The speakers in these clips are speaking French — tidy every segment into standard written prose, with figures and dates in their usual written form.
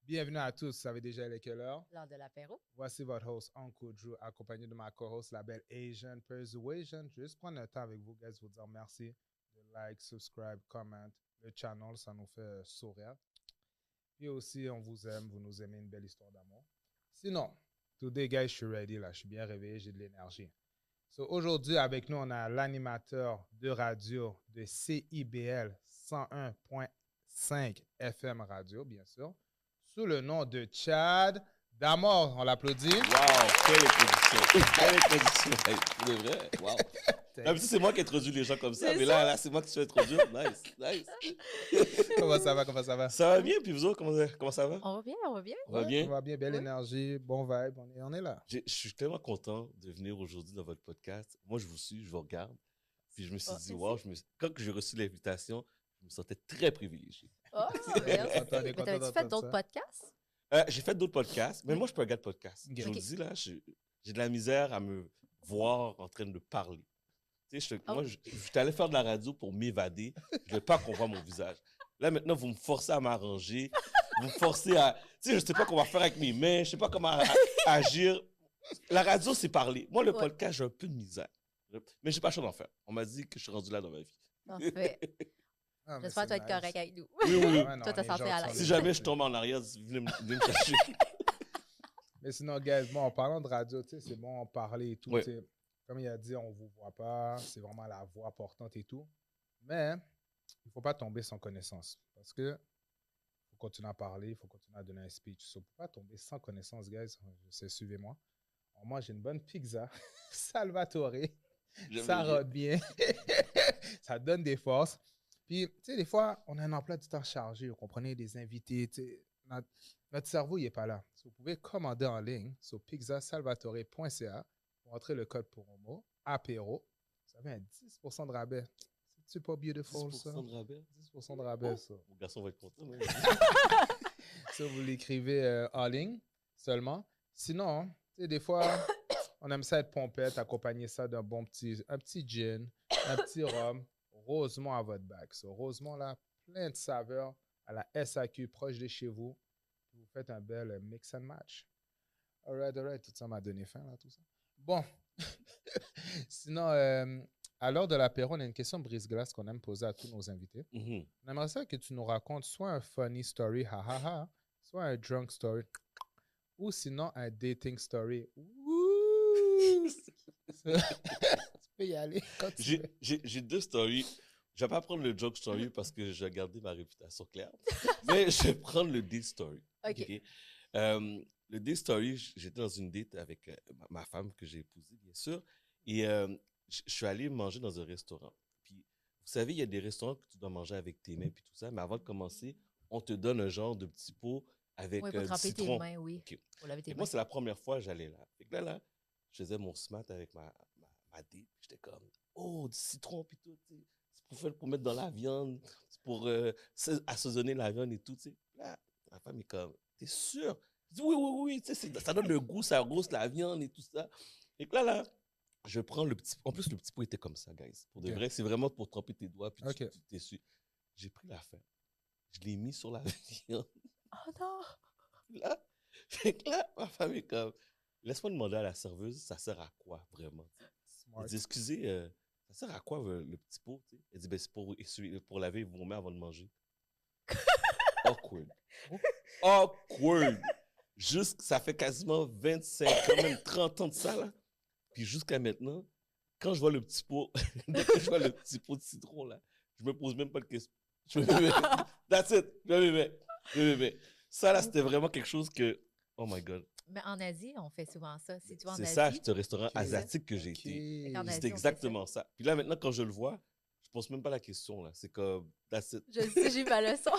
Bienvenue à tous, ça fait déjà il est quelle heure? L'heure de l'apéro. Voici votre host, Uncle Drew, accompagné de ma co-host, la belle Asian Persuasion. Je vais juste prendre le temps avec vous, guys, vous dire merci de like, subscribe, comment. Le channel, ça nous fait sourire. Et aussi, on vous aime, vous nous aimez, une belle histoire d'amour. Sinon, today, guys, je suis ready, là, je suis bien réveillé, j'ai de l'énergie. So, aujourd'hui, avec nous, on a l'animateur de radio de CIBL 101.5 FM Radio, bien sûr, sous le nom de Chad Damor. On l'applaudit. Wow, quelle introduction. Quelle introduction. Hey, c'est vrai. Wow. D'habitude, c'est moi qui introduis les gens comme ça, mais là, c'est moi qui suis introduire. Nice, nice. Comment ça va, comment ça va? Ça va bien, puis vous autres, comment ça va? On va bien, on va bien. On va bien? On va bien, belle Oui. énergie, bon vibe, on est là. Je suis tellement content de venir aujourd'hui dans votre podcast. Moi, je vous suis, je vous regarde. Puis je me suis dit, wow, quand j'ai reçu l'invitation, je me sentais très privilégié. Oh, merci. Mais t'avais-tu fait d'autres podcasts? J'ai fait d'autres podcasts, mais moi, je peux regarder podcast. Okay. Je vous le dis, là, j'ai de la misère à me voir en train de parler. Tu sais, moi, je suis allé faire de la radio pour m'évader. Je ne veux pas qu'on voit mon visage. Là, maintenant, vous me forcez à m'arranger. Vous me forcez à... Tu sais, je ne sais pas comment faire avec mes mains. Je ne sais pas comment agir. La radio, c'est parler. Moi, le podcast, j'ai un peu de misère. Mais je n'ai pas le choix d'en faire. On m'a dit que je suis rendu là dans ma vie. Parfait. J'espère que tu vas être correct avec nous. Oui, oui, oui. Toi, t'as senti à l'aise. Si jamais je tombe en arrière, venez me chercher. Mais sinon, guys, bon, en parlant de radio, tu sais, c'est bon en parler et tout. Oui. Comme il a dit, on ne vous voit pas, c'est vraiment la voix portante et tout. Mais il ne faut pas tomber sans connaissance. Parce que faut continuer à parler, il faut continuer à donner un speech. Il ne faut pas tomber sans connaissance, guys. Suivez-moi. On mange une bonne pizza. Salvatore. Ça rote bien. Ça donne des forces. Puis, tu sais, des fois, on a un emploi du temps chargé. Vous comprenez, des invités. Notre cerveau, il n'est pas là. Vous pouvez commander en ligne sur pizzasalvatore.ca pour entrer le code promo apéro. Vous avez un 10% de rabais. C'est pas beautiful, 10% ça? de rabais? 10% de rabais, ça. Mon garçon va être content. Mais... Ça, vous l'écrivez en ligne seulement. Sinon, tu sais, des fois, on aime ça être pompette, accompagner ça d'un bon un petit gin, un petit rhum. Rosemont à votre bac. So, Rosemont, là, plein de saveurs à la SAQ proche de chez vous. Vous faites un bel mix and match. All right. Tout ça m'a donné faim, là, tout ça. Bon. Sinon, à l'heure de l'apéro, on a une question brise-glace qu'on aime poser à tous nos invités. Mm-hmm. On aimerait ça que tu nous racontes soit un funny story, ha ha ha, soit un drunk story, ou sinon un dating story. Ouh! Tu peux y aller quand tu veux. J'ai deux stories. Je ne vais pas prendre le joke story parce que je vais garder ma réputation claire. Mais je vais prendre le date story. OK. Okay? Le date story, j'étais dans une date avec ma femme que j'ai épousée, bien sûr. Et je suis allé manger dans un restaurant. Puis, vous savez, il y a des restaurants que tu dois manger avec tes mains puis tout ça. Mais avant de commencer, on te donne un genre de petit pot avec Oui, pour du tremper citron. tes mains, oui. Okay. Pour laver tes Et mains. moi, c'est la première fois que j'allais là. Fait que là, je faisais mon smart avec ma date. J'étais comme, oh, du citron, puis tout, tu sais. C'est pour mettre dans la viande, c'est pour assaisonner la viande et tout, tu sais. Là, ma femme est comme, t'es sûr? Je dis, oui, tu sais, ça donne le goût, ça roast la viande et tout ça. Et que là, je prends le petit... En plus, le petit pot était comme ça, guys. Pour de vrai, c'est vraiment pour tremper tes doigts, puis tu t'essuies. J'ai pris la fin. Je l'ai mis sur la viande. Oh non! Là, ma femme est comme, laisse-moi demander à la serveuse, ça sert à quoi, vraiment? Elle dit, excusez, ça sert à quoi le petit pot? T'sais? Elle dit, ben, c'est pour laver vos mains avant de manger. Awkward. Ça fait quasiment 25 ans, même 30 ans de ça, là. Puis jusqu'à maintenant, quand je vois le petit pot, dès que je vois le petit pot de citron, là, je me pose même pas de questions. Je me mets. That's it. Je me mets. Ça, là, c'était vraiment quelque chose que... Oh my God. Mais en Asie, on fait souvent ça. Si tu vas en C'est Asie, ça, c'est un restaurant asiatique que j'ai été. En Asie, C'était on exactement ça. Puis là, maintenant, quand je le vois, je pose même pas la question, là. C'est comme... That's it. Je sais, j'ai eu ma leçon.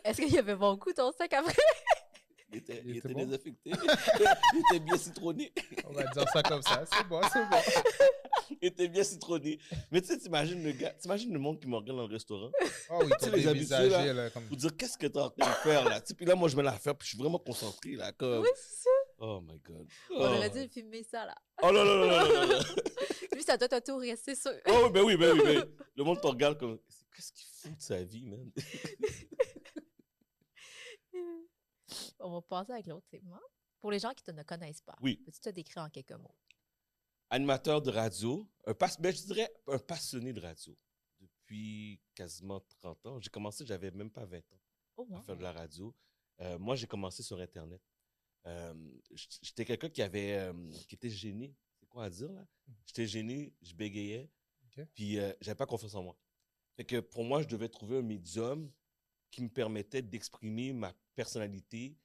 Est-ce qu'il y avait bon goût, ton sac, après? Il était bon? désaffecté. Il était bien citronné. On va dire ça comme ça. C'est bon. Il était bien citronné. Mais tu sais, t'imagines le monde qui me regarde dans le restaurant. Oh oui, Tu sais, les habitués, là, comme... pour dire qu'est-ce que t'es en train de faire, là. Tu sais, puis là, moi, je mets l'affaire, puis je suis vraiment concentré, là, comme... Oui, c'est ça. Oh my God. On aurait dû filmer ça, là. Oh non. Lui, ça doit te rire, c'est sûr. Oh, ben oui. Le monde te regarde comme... Qu'est-ce qu'il fout de sa vie, man? on va passer avec l'autre segment. Pour les gens qui ne connaissent pas, Oui. peux-tu te décrire en quelques mots? Animateur de radio, je dirais un passionné de radio. Depuis quasiment 30 ans. J'ai commencé, j'avais même pas 20 ans Oh, à wow. faire de la radio. Moi, j'ai commencé sur Internet. J'étais quelqu'un qui était gêné. C'est quoi à dire, là? J'étais gêné, je bégayais, Ok. puis j'avais pas confiance en moi. Fait que pour moi, je devais trouver un médium qui me permettait d'exprimer ma personnalité,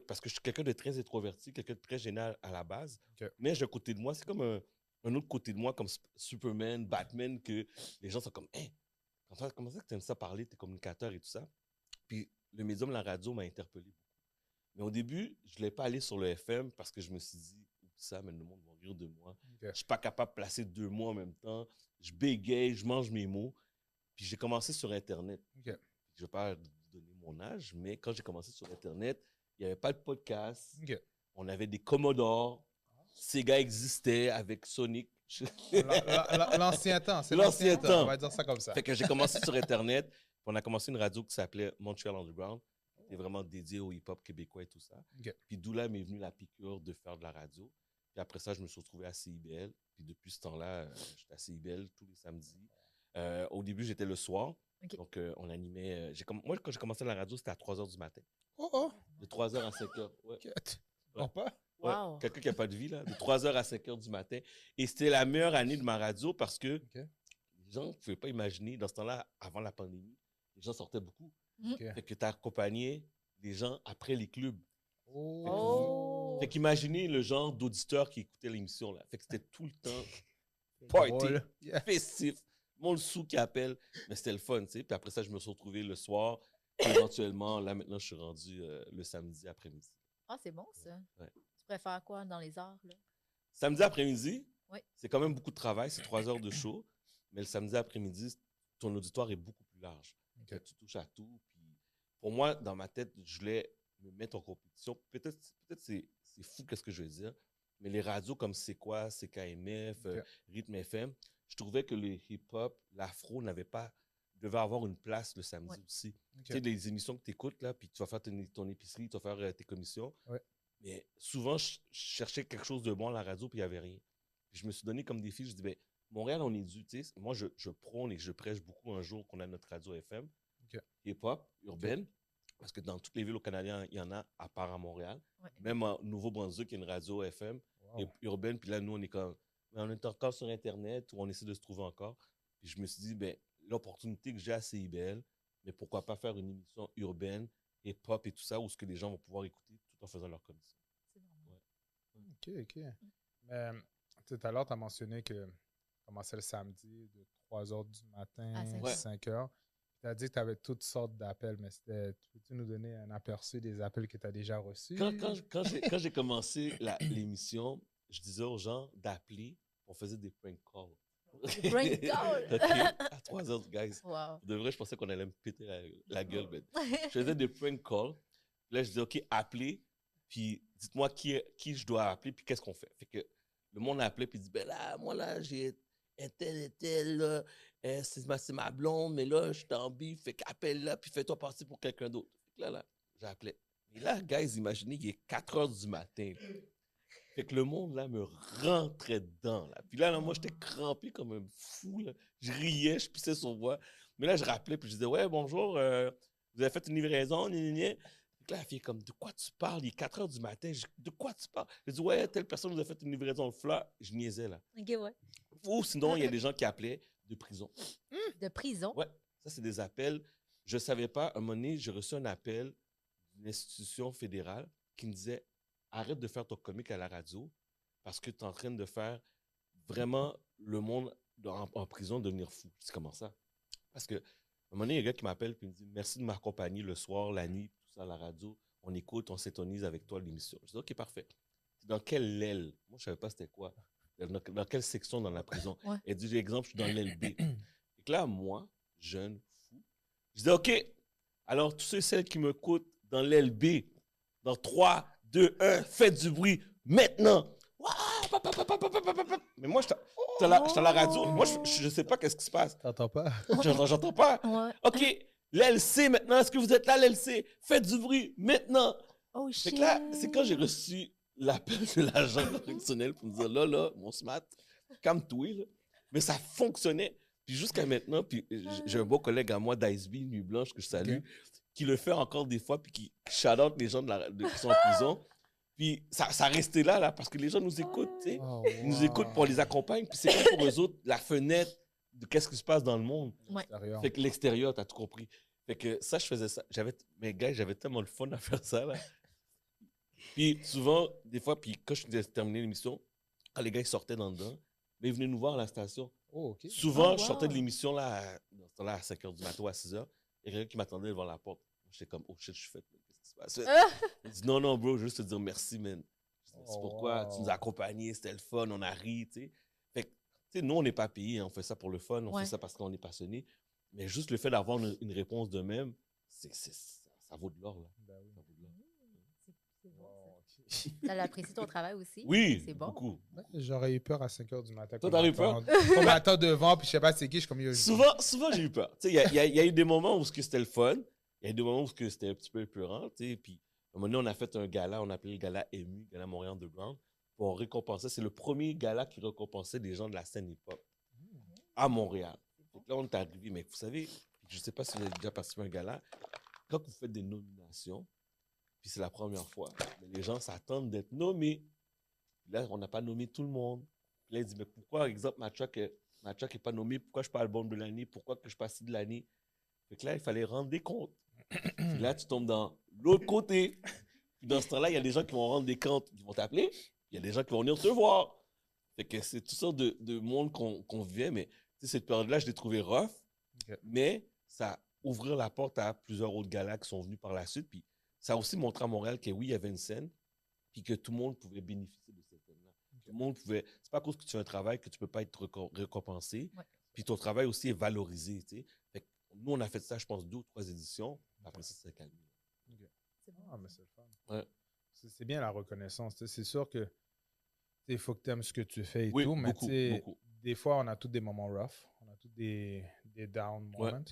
parce que je suis quelqu'un de très introverti, quelqu'un de très gêné à la base. Ok. Mais j'ai un côté de moi, c'est comme un autre côté de moi, comme Superman, Batman, que les gens sont comme, hey, comment ça que tu aimes ça parler, t'es communicateur et tout ça. Puis le médium, la radio, m'a interpellé beaucoup. Mais au début, je ne voulais pas aller sur le FM parce que je me suis dit, ça, mais le monde va rire de moi. Ok. Je ne suis pas capable de placer 2 mots en même temps. Je bégaye, je mange mes mots. Puis j'ai commencé sur Internet. Ok. Je ne vais pas donner mon âge, mais quand j'ai commencé sur Internet, il n'y avait pas de podcast. Ok. On avait des Commodore. Sega existait avec Sonic. L'ancien temps, c'est L'ancien l'ancien temps. temps. On va dire ça comme ça. Fait que j'ai commencé sur Internet. Puis on a commencé une radio qui s'appelait Montreal Underground. C'était vraiment dédié au hip-hop québécois et tout ça. Ok. Puis d'où là m'est venue la piqûre de faire de la radio. Puis après ça, je me suis retrouvé à CIBL. Puis depuis ce temps-là, j'étais à CIBL tous les samedis. Au début, j'étais le soir. Ok. Donc, on animait. Moi, quand j'ai commencé la radio, c'était à 3 h du matin. Oh. De 3 h à 5 h. Ouais. Ok. Non pas? Ouais. Wow. Quelqu'un qui n'a pas de vie, là. De 3 h à 5 h du matin. Et c'était la meilleure année de ma radio parce que Ok. les gens ne pouvaient pas imaginer, dans ce temps-là, avant la pandémie, les gens sortaient beaucoup. Ok. Fait que tu as accompagné les gens après les clubs. Oh. Fait qu'imaginez le genre d'auditeur qui écoutait l'émission, là. Fait que c'était tout le temps party, Drôle. Yeah. festif, mon sou qui appelle. Mais c'était le fun, tu sais. Puis après ça, je me suis retrouvé le soir. Puis éventuellement, là, maintenant, je suis rendu le samedi après-midi. Ah, c'est bon, ça. Ouais. Tu préfères quoi dans les heures, là? Samedi après-midi, Oui. c'est quand même beaucoup de travail. C'est 3 heures de show. Mais le samedi après-midi, ton auditoire est beaucoup plus large. Ok. Fait que tu touches à tout. Puis pour moi, dans ma tête, je voulais me mettre en compétition. Peut-être c'est fou qu'est-ce que je veux dire. Mais les radios comme C'est quoi, CKMF, Ok. Rythme FM, je trouvais que le hip-hop, l'afro devait avoir une place le samedi Ouais. aussi. Ok. Tu sais, les émissions que tu écoutes, là, puis tu vas faire ton épicerie, tu vas faire tes commissions. Ouais. Mais souvent, je cherchais quelque chose de bon à la radio, puis il n'y avait rien. Puis je me suis donné comme défi, je dis, ben, Montréal, on est dû. Tu sais, moi, je prône et je prêche beaucoup un jour qu'on a notre radio FM, Ok. hip-hop, urbaine, parce que dans toutes les villes au Canada, il y en a, à part à Montréal. Ouais. Même au Nouveau-Brunswick, il y a une radio FM Wow. urbaine, puis là, nous, on est encore sur Internet, ou on essaie de se trouver encore. Puis je me suis dit, ben, l'opportunité que j'ai à CIBL, mais pourquoi pas faire une émission urbaine, hip-hop et tout ça, où ce que les gens vont pouvoir écouter tout en faisant leur commission. C'est normal. Ok, ok. Mais tout à l'heure, tu as mentionné que tu commençais le samedi de 3 h du matin À 5 à heures. 5 h. Tu as dit que tu avais toutes sortes d'appels, mais peux-tu nous donner un aperçu des appels que tu as déjà reçus? Quand j'ai commencé l'émission, je disais aux gens d'appeler, on faisait des prank calls. Des prank calls? Ok, à 3 heures, guys. Wow. De vrai, je pensais qu'on allait me péter la gueule. Mais je faisais des prank calls. Là, je disais, OK, appelez, puis dites-moi qui je dois appeler, puis qu'est-ce qu'on fait. Fait que le monde appelait, puis il dit, ben là, moi, là, j'ai un tel et tel, là, c'est ma blonde, mais là, je suis en bif, fait qu'appelle là, puis fais-toi passer pour quelqu'un d'autre. Fait que là, j'appelais. Et là, guys, imaginez, il est 4 heures du matin. Fait que le monde, là, me rentrait dedans, là. Puis là, moi, j'étais crampé comme un fou, là. Je riais, je pissais sur voix. Mais là, je rappelais, puis je disais, ouais, bonjour, vous avez fait une livraison, gna, gna, gna. Fait que là, la fille est comme, de quoi tu parles? Il est 4 heures du matin, de quoi tu parles? Je dis, ouais, telle personne vous a fait une livraison de fleurs. Je niaisais, là. OK, ouais. Ou sinon, il y a des gens qui appelaient de prison. De prison? Ouais, ça, c'est des appels. Je ne savais pas, à un moment donné, j'ai reçu un appel d'une institution fédérale qui me disait, arrête de faire ton comique à la radio parce que tu es en train de faire vraiment le monde en prison devenir fou. C'est comment ça? Parce que, à un moment donné, il y a un gars qui m'appelle et me dit, merci de m'accompagner le soir, la nuit, tout ça à la radio. On écoute, on s'étonise avec toi l'émission. Je dis, OK, parfait. Dans quelle aile? Moi, je ne savais pas c'était quoi. Dans quelle section dans la prison? Ouais. Elle dit, exemple, je suis dans l'aile B. Et que là, moi, jeune fou, je dis, OK, alors tous ceux et celles qui me coûtent dans l'aile B, dans 3, 2, 1, faites du bruit maintenant. Mais moi, j'étais à la radio. Moi, je ne sais pas qu'est-ce qui se passe. T'entends pas? J'entends pas. Ouais. OK, l'LC maintenant, est-ce que vous êtes là, l'LC? Faites du bruit maintenant. Oh Fait shit! que là, c'est quand j'ai reçu l'appel de l'agent correctionnel pour me dire, là, mon smart, calme-toi, là. Mais ça fonctionnait. Puis jusqu'à maintenant, puis j'ai un beau collègue à moi d'ISB, Nuit Blanche, que je salue, Ok. qui le fait encore des fois, puis qui shout-out les gens qui sont en prison. Puis ça restait là, parce que les gens nous écoutent, tu sais. Oh, Ils nous écoutent, puis on les accompagne, puis c'est comme pour eux autres, la fenêtre de qu'est-ce qui se passe dans le monde. Ouais. Extérieur. Fait que l'extérieur, t'as tout compris. Fait que ça, je faisais ça. Mais gars, j'avais tellement le fun à faire ça, là. Puis souvent, des fois, puis quand je terminais l'émission, quand les gars ils sortaient dans dedans, mais ils venaient nous voir à la station. Oh, ok. Souvent, Oh, je sortais de wow. l'émission là, à 5 h du matin ou à 6 h. Il y a quelqu'un qui m'attendait devant la porte. J'étais comme, oh shit, je suis fait. Qu'est-ce qui se passe? Il dit, non, bro, je veux juste te dire merci, man. Je dis, c'est Oh, pourquoi tu nous wow. as accompagnés, c'était le fun, on a ri, tu sais. Fait que, tu sais, nous, on n'est pas payés, on fait ça pour le fun, on Ouais. fait ça parce qu'on est passionné. Mais juste le fait d'avoir une réponse de même, ça vaut de l'or, là. Ben oui. Ça vaut de l'or. C'est bon, Wow, ça. ok. Ça l'apprécie ton travail aussi? Oui, C'est bon. beaucoup. Ouais, j'aurais eu peur à 5 h du matin. Toi, t'aurais eu peur? On m'attend devant, puis je sais pas c'est qui, je suis comme... yo, Souvent, j'ai eu peur. Tu sais, il y a eu des moments où c'était le fun, il y a eu des moments où c'était un petit peu épeurant, tu sais, puis à un moment donné, on a fait un gala, on a appelé le gala EMU, Gala Montréal Underground, pour récompenser. C'est le premier gala qui récompensait des gens de la scène hip-hop à Montréal. Donc là, on est arrivé, mais vous savez, je ne sais pas si vous avez déjà participé à un gala, quand vous faites des nominations, puis c'est la première fois, mais les gens s'attendent d'être nommés. Là, on n'a pas nommé tout le monde. Puis là, il dit, mais pourquoi, exemple, Matchak n'est pas nommé? Pourquoi je ne suis pas album de l'année? Pourquoi que je ne suis pas ci de l'année? Fait que là, il fallait rendre des comptes. Puis là, tu tombes dans l'autre côté. Puis dans ce temps-là, il y a des gens qui vont rendre des comptes, qui vont t'appeler. Il y a des gens qui vont venir te voir. Fait que c'est toutes sortes de monde qu'on vivait. Mais cette période-là, je l'ai trouvé rough. Ok. Mais ça a ouvert la porte à plusieurs autres galas qui sont venus par la suite. Puis ça a aussi montré à Montréal que oui, il y avait une scène. Puis que tout le monde pouvait bénéficier de cette scène-là. Tout le monde pouvait. C'est pas à cause que tu fais un travail que tu peux pas être récompensé. Ouais. Puis ton travail aussi est valorisé. Tu sais. Fait que nous, on a fait ça, je pense, 2 ou 3 éditions. Après ça, c'est calmé. C'est bon. Ah, mais c'est le fun. Ouais. C'est bien la reconnaissance. Tu sais, c'est sûr que il faut que tu aimes ce que tu fais et Oui, tout, mais beaucoup, tu sais, beaucoup. des fois, on a tous des moments rough, on a tous des down Ouais. moments.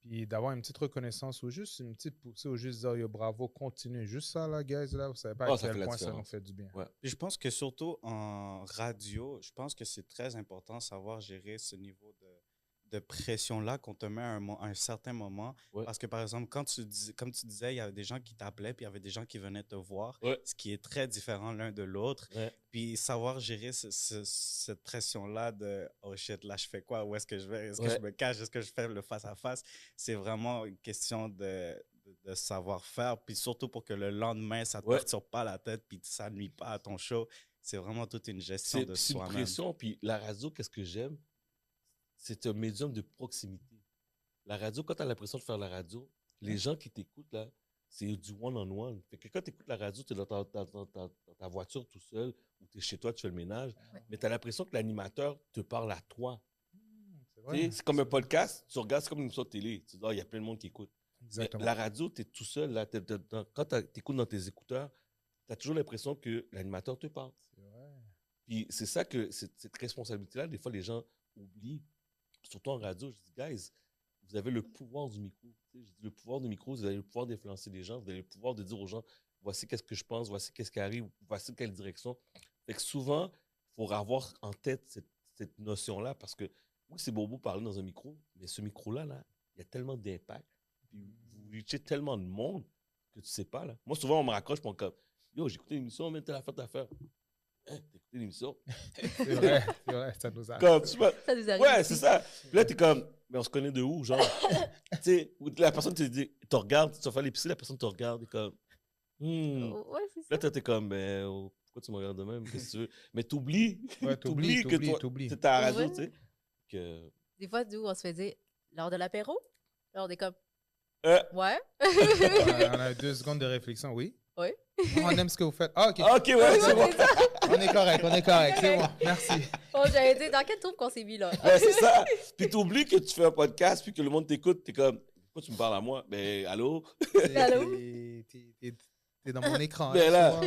Puis d'avoir une petite reconnaissance ou juste une petite poussée ou juste dire yo, bravo, continue. Juste ça, là, guys, là, vous savez pas Ah, à ça quel fait la point ça nous différence. fait du bien. Ouais. Puis je pense que surtout en radio, je pense que c'est très important de savoir gérer ce niveau de pression-là qu'on te met à un certain moment. Ouais. Parce que, par exemple, comme tu disais, il y avait des gens qui t'appelaient, puis il y avait des gens qui venaient te voir, Ouais. ce qui est très différent l'un de l'autre. Ouais. Puis savoir gérer cette pression-là de « Oh shit, là, je fais quoi? Où est-ce que je vais? Est-ce que Ouais. je me cache? Est-ce que je fais le face-à-face? » C'est vraiment une question de savoir-faire. Puis surtout pour que le lendemain, ça ne te Ouais. perturbe pas la tête, puis ça ne nuit pas à ton show. C'est vraiment toute une gestion de C'est une soi-même. pression. Puis la radio, qu'est-ce que j'aime? C'est un médium de proximité. La radio, quand tu as l'impression de faire la radio, les gens qui t'écoutent, là, c'est du one-on-one. Fait que quand tu écoutes la radio, tu es dans ta voiture tout seul, ou tu es chez toi, tu fais le ménage, Ouais. mais tu as l'impression que l'animateur te parle à toi. C'est Tu vrai. sais, c'est comme un podcast, tu regardes, c'est comme une émission de télé. Tu dis, il y a plein de monde qui écoute. Mais Exactement. la radio, tu es tout seul. Là, quand tu écoutes dans tes écouteurs, tu as toujours l'impression que l'animateur te parle. C'est vrai. Puis c'est ça que cette responsabilité-là, des fois, les gens oublient. Surtout en radio, je dis, guys, vous avez le pouvoir du micro. Tu sais, je dis, le pouvoir du micro, vous avez le pouvoir d'influencer les gens, vous avez le pouvoir de dire aux gens, voici qu'est-ce que je pense, voici qu'est-ce qui arrive, voici quelle direction. Fait que souvent, il faut avoir en tête cette notion-là, parce que oui, c'est beau parler dans un micro, mais ce micro-là, là, il y a tellement d'impact. Puis vous reachez tellement de monde que tu sais pas. Là. Moi, souvent, on me raccroche pour comme, yo, j'ai écouté l'émission, mais t'as la fête à faire. Hein, t'as écouté l'émission? C'est vrai, ça nous a. Comme, tu vois, Ça nous arrive. ouais, aussi. c'est ça. Puis là, t'es comme, mais on se connaît de où, genre? Tu sais, ou la personne te dit, te regarde, tu vas faire l'épicerie, la personne te regarde, et comme, Ouais, c'est ça. Là, toi, t'es comme, ben, pourquoi tu me regardes de même? Qu'est-ce que tu veux? Mais t'oublies. Ouais, t'oublies, que toi, t'oublies. c'est ta radio, Ouais. tu sais. Que... Des fois, nous, on se fait dire, lors de l'apéro, là, on est comme, Euh, ouais. On a 2 secondes de réflexion, oui. Oui. On aime ce que vous faites. Ah, ok. ok, ouais, c'est bon. On est correct, c'est bon. Merci. Bon, j'allais dire, dans quel troupe qu'on s'est mis là? Ouais, c'est ça. Puis t'oublies que tu fais un podcast, puis que le monde t'écoute, t'es comme, pourquoi tu me parles à moi? Ben, allô? Allô? T'es dans mon écran. Ben là.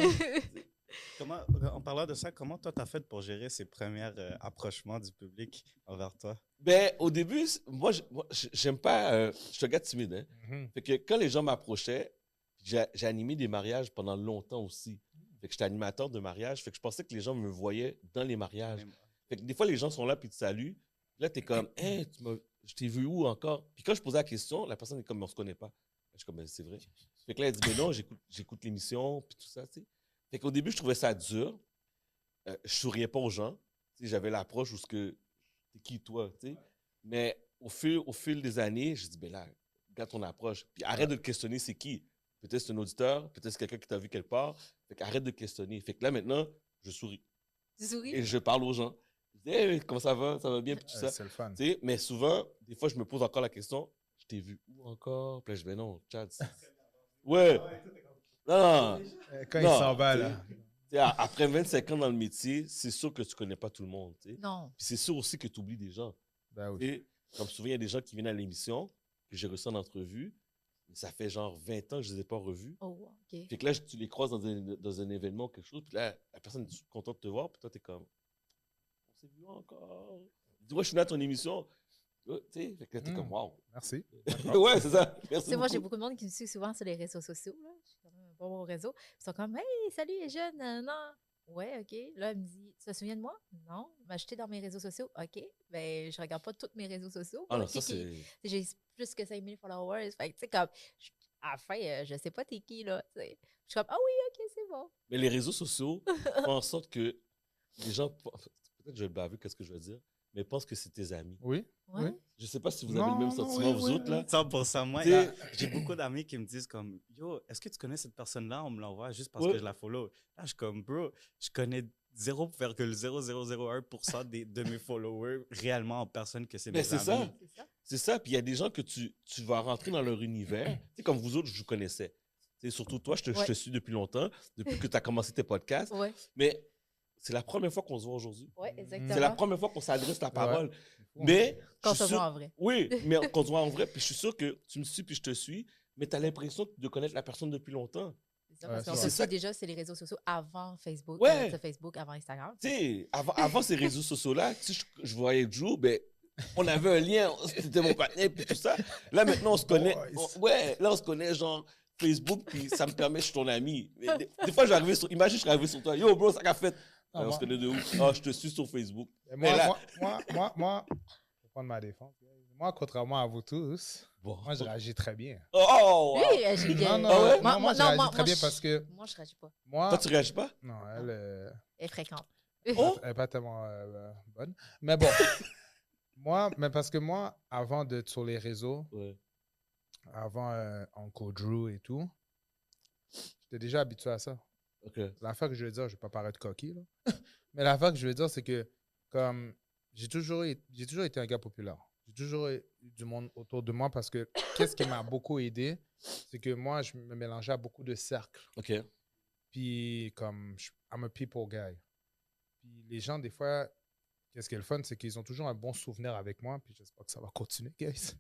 tu vois. En parlant de ça, comment toi, t'as fait pour gérer ces premiers approchements du public envers toi? Ben, au début, moi, j'aime pas. Je suis un gars timide, hein. Mhm. Fait que quand les gens m'approchaient, J'ai animé des mariages pendant longtemps aussi. Fait que j'étais animateur de mariage. Fait que je pensais que les gens me voyaient dans les mariages. Fait que des fois, les gens sont là puis te saluent. Puis là, t'es comme, hey, je t'ai vu où encore? Puis quand je posais la question, la personne est comme, on se connaît pas. Je suis comme, ben, c'est vrai. Fait que là, elle dit, mais non, j'écoute l'émission, puis tout ça, tu sais. Fait qu'au début, je trouvais ça dur. Je souriais pas aux gens. Tu sais, j'avais l'approche où t'es qui, toi, tu sais. Mais au fil des années, je dis, ben là, regarde ton approche. Puis arrête de te questionner, c'est qui? Peut-être c'est un auditeur, peut-être c'est quelqu'un qui t'a vu quelque part. Fait qu'arrête de te questionner. Fait que là, maintenant, je souris. Tu souris? Et je parle aux gens. Je dis, hey, comment ça va? Ça va bien? Puis tout ça. C'est le fun. Tu sais, mais souvent, des fois, je me pose encore la question, je t'ai vu où encore? Puis là, je dis, ben non, Chad. Ouais. Non, non. Quand Non, il s'en va, tu sais, là. tu sais, après 25 ans dans le métier, c'est sûr que tu connais pas tout le monde. Tu sais. Non. Puis c'est sûr aussi que tu oublies des gens. Ben oui. Tu sais, comme souvent, il y a des gens qui viennent à l'émission, que j'ai reçus en entrevue, mais ça fait genre 20 ans que je ne les ai pas revus. Oh, wow, OK. Fait que là, tu les croises dans un événement ou quelque chose, puis là, la personne est contente de te voir, puis toi, t'es comme, on s'est vu encore. Il dit, ouais, je suis venu à ton émission. Tu sais, fait que là, t'es comme, waouh. Merci. Ouais, c'est ça. Merci Tu sais, moi, j'ai beaucoup. beaucoup de monde qui me suit souvent sur les réseaux sociaux. Là. Je suis quand même un bon réseau. Ils sont comme, hey, salut les jeunes. Non. Ouais, OK. Là, elle me dit, tu te souviens de moi? Non. M'acheter dans mes réseaux sociaux? OK. Ben, je regarde pas tous mes réseaux sociaux. Ah non, Qui- ça, c'est. J'ai plus que 5000 followers. Fait que, tu sais, comme, à la fin, je sais pas t'es qui, là. Tu sais. Je suis comme, ah oui, OK, c'est bon. Mais les réseaux sociaux font en sorte que les gens. Peut-être que je vais le baver, qu'est-ce que je veux dire, mais pensent que c'est tes amis. Oui. Ouais. Oui. Je sais pas si vous avez le même Non, non, sentiment, oui, vous oui, autres, là. 100%. Moi, T'sais- j'ai beaucoup d'amis qui me disent comme, yo, est-ce que tu connais cette personne-là? On me l'envoie juste parce Ouais. que je la follow. Là, je suis comme, bro, je connais 0,0001% de mes followers réellement en personne que c'est Mais mes c'est amis. ça. C'est ça. C'est ça. Puis il y a des gens que tu vas rentrer dans leur univers. Tu sais, comme vous autres, je vous connaissais. Tu sais, surtout toi, je Ouais. te suis depuis longtemps, depuis que tu as commencé tes podcasts. Ouais. Mais c'est la première fois qu'on se voit aujourd'hui. Ouais, exactement. C'est la première fois qu'on s'adresse la parole. Ouais. Mais. Quand je suis on se sûr- voit en vrai. Oui, mais qu'on se voit en vrai. Puis je suis sûr que tu me suis, puis je te suis. Mais tu as l'impression de connaître la personne depuis longtemps. C'est ça, Ouais, parce qu'on c'est se ça. suit déjà, c'est les réseaux sociaux avant Facebook. Ouais. C'est Facebook, avant Instagram. Tu sais, avant ces réseaux sociaux-là, tu sais, je voyais Joe, ben, on avait un lien, c'était mon partenaire, puis tout ça. Là, maintenant, on se connaît. Ouais, là, on se connaît, genre, Facebook, puis ça me permet, je suis ton ami. Mais des fois, imagine, je suis arrivé sur toi. Yo, bro, ça qu'a fait. Ah, On moi- se connaît de où? Ah, je te suis sur Facebook. Et Mais là- moi, pour prendre ma défense, moi, contrairement à vous tous, Bon. moi, je réagis très bien. Oh, wow. Oui, j'ai Non, non, Ah ouais? non, moi, je non, réagis très moi, bien je- parce que Moi, je réagis pas. moi, Toi, tu réagis pas? non, elle, Elle est fréquente. Oh! elle est pas tellement bonne. Mais bon, mais parce que moi, avant d'être sur les réseaux, Ouais. avant Uncle Drew et tout, j'étais déjà habitué à ça. OK. L'affaire que je veux dire, je vais pas paraître coquille, là. Mais l'affaire que je veux dire, c'est que comme j'ai toujours été un gars populaire. J'ai toujours eu du monde autour de moi parce que qu'est-ce qui m'a beaucoup aidé, c'est que moi, je me mélangeais à beaucoup de cercles. OK. Puis comme, I'm a people guy. Puis les gens, des fois, qu'est-ce qui est le fun, c'est qu'ils ont toujours un bon souvenir avec moi. Puis j'espère que ça va continuer, guys.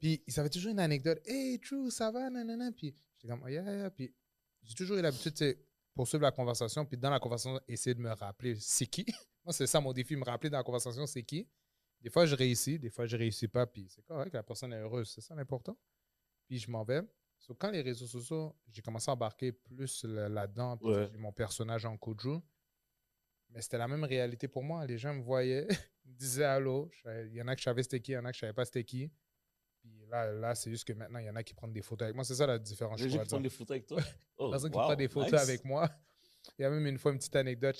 Puis ils avaient toujours une anecdote. Hey, True, ça va, nanana. Puis j'étais comme, oh, yeah. Puis j'ai toujours eu l'habitude, tu sais, poursuivre la conversation. Puis dans la conversation, essayer de me rappeler c'est qui. Moi, c'est ça mon défi, me rappeler dans la conversation c'est qui. Des fois, je réussis, des fois, je réussis pas. Puis c'est correct, la personne est heureuse. C'est ça l'important. Puis je m'en vais. So, quand les réseaux sociaux, j'ai commencé à embarquer plus là-dedans. Puis Ouais. j'ai mon personnage en Kojo. Mais c'était la même réalité pour moi. Les gens me voyaient, ils me disaient allô. Il y en a que je savais c'était qui, il y en a que je savais pas c'était qui. Puis là c'est juste que maintenant, il y en a qui prennent des photos avec moi. C'est ça la différence, je J'ai pourrais prendre dire. des photos avec toi. Oh, Personne qui wow, prend des photos nice. avec moi. Il y a même une fois une petite anecdote.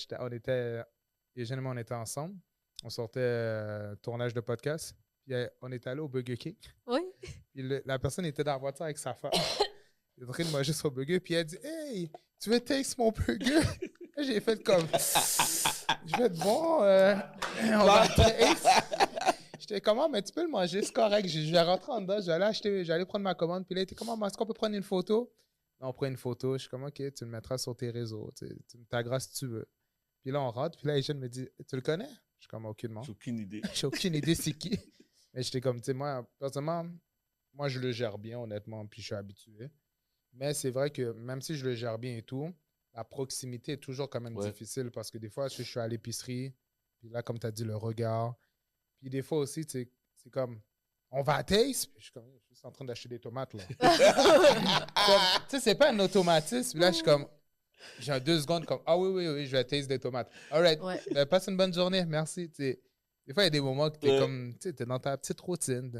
Eugène et moi, on était ensemble. On sortait tournage de podcast. Puis on était allé au Burger King. Oui. Puis la personne était dans la voiture avec sa femme. Il est en train de manger son burger. Puis elle dit Hey, tu veux taste mon burger? Là, j'ai fait comme. Je vais être bon. On va taste. J'étais comment, mais tu peux le manger, c'est correct. Je vais rentrer en dedans, j'allais prendre ma commande. Puis là, il était comment, est-ce qu'on peut prendre une photo? Là, on prend une photo. Je suis comme, OK, tu le mettras sur tes réseaux. Tu me tagueras si tu veux. Puis là, on rentre. Puis là, Eugène me dit, tu le connais? Je suis comme, aucunement. J'ai aucune idée. J'ai aucune idée c'est qui. Mais j'étais comme, tu sais, moi, personnellement, moi, je le gère bien, honnêtement, puis je suis habitué. Mais c'est vrai que même si je le gère bien et tout, la proximité est toujours quand même Ouais. difficile parce que des fois, je suis à l'épicerie, puis là, comme tu as dit, le regard. Puis des fois aussi, c'est comme, on va à Taste. Puis je suis comme, je suis juste en train d'acheter des tomates, là. Tu sais, c'est pas un automatisme. Puis là, je suis comme, j'ai 2 secondes comme, ah oui, oui, oui, je vais taste des tomates. All right. Ouais. Passe une bonne journée, merci. Tu sais, des fois, il y a des moments que tu es Ouais. comme, tu sais, t'es dans ta petite routine.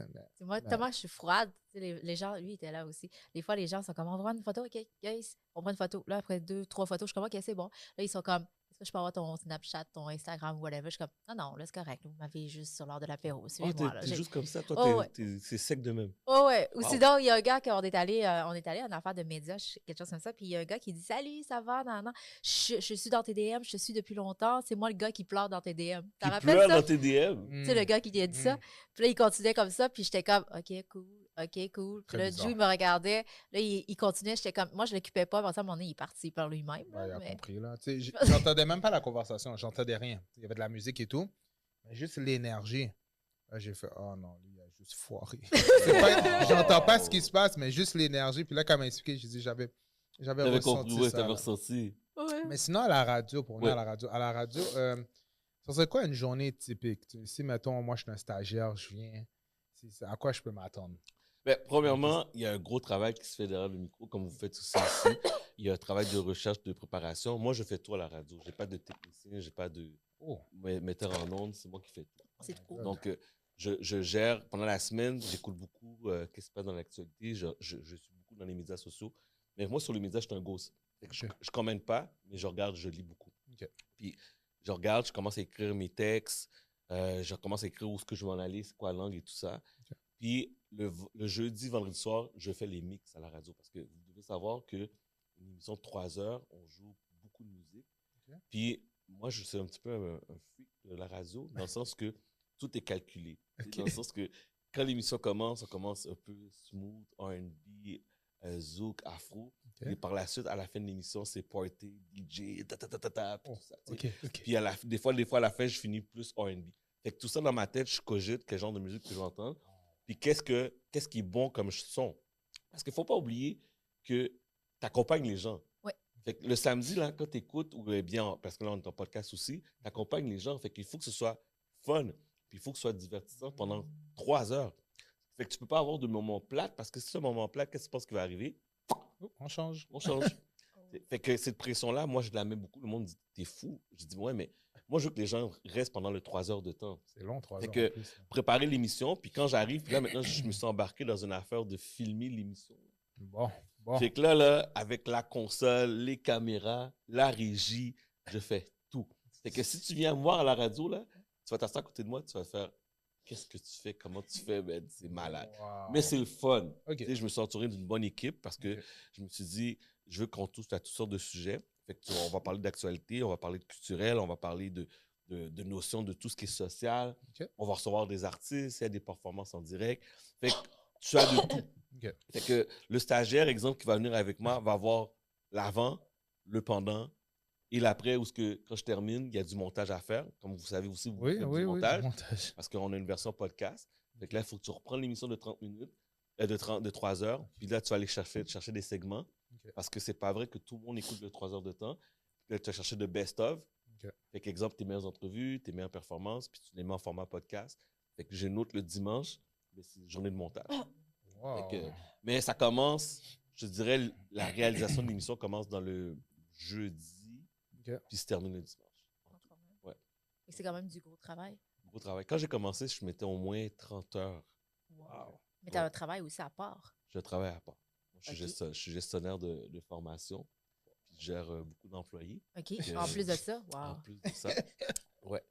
Moi, Ben, tellement je suis froide. Tu sais, les gens, lui, il était là aussi. Des fois, les gens sont comme, on va prendre une photo, OK, guys, on prend une photo. Là, après 2, 3 photos, je suis comme, OK, c'est bon. Là, ils sont comme, est-ce que je peux avoir ton Snapchat, ton Instagram, whatever? Je suis comme, non, non, là, c'est correct. Vous m'avez juste sur l'heure de l'apéro. Oh, Suivez-moi, là. t'es juste comme ça. Toi, Oh, ouais. c'est sec de même. Oh, ouais. Ou Wow. sinon, il y a un gars qu'on est allé à une affaire de médias, quelque chose comme ça. Puis il y a un gars qui dit, salut, ça va? Non, non. Je suis dans tes DM, je te suis depuis longtemps. C'est moi le gars qui pleure dans tes DM. T'en Qui rappelles pleure ça? dans tes DM. Tu sais, le gars qui a dit ça. Puis là, il continuait comme ça. Puis j'étais comme, OK, cool. OK, cool. Puis Très là, bizarre. Joe, il me regardait. Là, il continuait. J'étais comme, moi, je l'occupais pas. Parce qu'à un moment donné, il est parti par lui-même. Ouais, il a mais... compris, là. Tu sais, j'entendais même pas la conversation, j'entendais rien. Il y avait de la musique et tout, mais juste l'énergie. Là, j'ai fait, oh non, lui, il a juste foiré. J'entends pas ce qui se passe, mais juste l'énergie. Puis là, quand il m'a expliqué, j'ai dit, j'avais T'avais ressenti compris, ouais, ça. t'avais ressenti. Ouais. Mais sinon, à la radio, pour venir Ouais. à la radio, ça serait quoi une journée typique? Si, mettons, moi, je suis un stagiaire, je viens, à quoi je peux m'attendre? Ben, premièrement, il y a un gros travail qui se fait derrière le micro, comme vous faites aussi ici. Il y a un travail de recherche, de préparation. Moi, je fais tout à la radio. J'ai pas de technicien, j'ai pas de Oh, metteur en ondes, c'est moi qui fais tout. C'est trop. Donc, je gère, pendant la semaine, j'écoute beaucoup qu'est-ce qui se passe dans l'actualité. Je suis beaucoup dans les médias sociaux. Mais moi, sur les médias, je suis un ghost. Fait que Ok. je commande pas, mais je regarde, je lis beaucoup. OK. Puis, je regarde, je commence à écrire mes textes. Je commence à écrire où est-ce que je vais en aller, c'est quoi la langue et tout ça. OK. Puis, le jeudi, vendredi soir, je fais les mix à la radio. Parce que vous devez savoir qu'une émission de 3 heures, on joue beaucoup de musique. OK. Puis, moi, je suis un petit peu un freak de la radio, dans le sens que tout est calculé. OK. Dans le sens que quand l'émission commence, on commence un peu smooth, R&B, zouk, afro. OK. Et par la suite, à la fin de l'émission, c'est party, DJ, ta ta ta ta ta, puis Oh, tout ça. tu sais. OK. Puis des fois, à la fin, je finis plus R&B. Fait que tout ça dans ma tête, je cogite quel genre de musique que je vais entendre. Puis qu'est-ce qui est bon comme son. Parce qu'il ne faut pas oublier que tu accompagnes les gens. Ouais. Fait que le samedi, là, quand tu écoutes, ou bien, parce que là, on est en podcast aussi, tu accompagnes les gens. Fait qu'il faut que ce soit fun. Puis il faut que ce soit divertissant pendant 3 heures. Fait que tu peux pas avoir de moment plat, parce que si c'est un moment plat, qu'est-ce que tu penses qui va arriver? Oh, on change. On change. Fait que cette pression-là, moi, je la mets beaucoup. Le monde dit, t'es fou. Je dis, ouais, mais moi, je veux que les gens restent pendant le 3 heures de temps. C'est long, 3 Fait heures que- en plus. Préparer l'émission, puis quand j'arrive, puis là, maintenant, je me suis embarqué dans une affaire de filmer l'émission. Bon. Fait que là, avec la console, les caméras, la régie, je fais tout. Fait que si tu viens me voir à la radio, là, tu vas t'asseoir à côté de moi, tu vas faire, qu'est-ce que tu fais, comment tu fais, ben, c'est malade. Wow. Mais c'est le fun. OK. Tu sais, je me suis entouré d'une bonne équipe parce que OK. je me suis dit, je veux qu'on touche à toutes sortes de sujets. Fait que, on va parler d'actualité, on va parler de culturel, on va parler de notions de tout ce qui est social. OK. On va recevoir des artistes, il y a des performances en direct. Fait que tu as de tout. OK. Fait que le stagiaire, exemple, qui va venir avec moi, va voir l'avant, le pendant et l'après, où quand je termine, il y a du montage à faire. Comme vous savez aussi, vous Oui, faites oui, du oui, montage. du montage. Parce qu'on a une version podcast. Fait que là, il faut que tu reprennes l'émission de 30 minutes, de 3 heures. Puis là, tu vas aller chercher des segments. OK. Parce que c'est pas vrai que tout le monde écoute de 3 heures de temps. Puis là, tu vas chercher de best-of. OK. Fait qu'exemple, tes meilleures entrevues, tes meilleures performances, puis tu les mets en format podcast. Fait que j'ai une autre le dimanche, mais c'est une journée de montage. Wow. Fait que- mais ça commence, je dirais, la réalisation de l'émission commence dans le jeudi, OK. puis se termine le dimanche. Ouais. Et c'est quand même du gros travail. Gros travail. Quand j'ai commencé, je mettais au moins 30 heures. Wow. Mais tu as Ouais. un travail aussi à part. Je travaille à part. Moi, je suis Ok. je suis gestionnaire de formation, puis je gère beaucoup d'employés. OK? Que- En plus de ça, En wow. plus de ça. Ouais.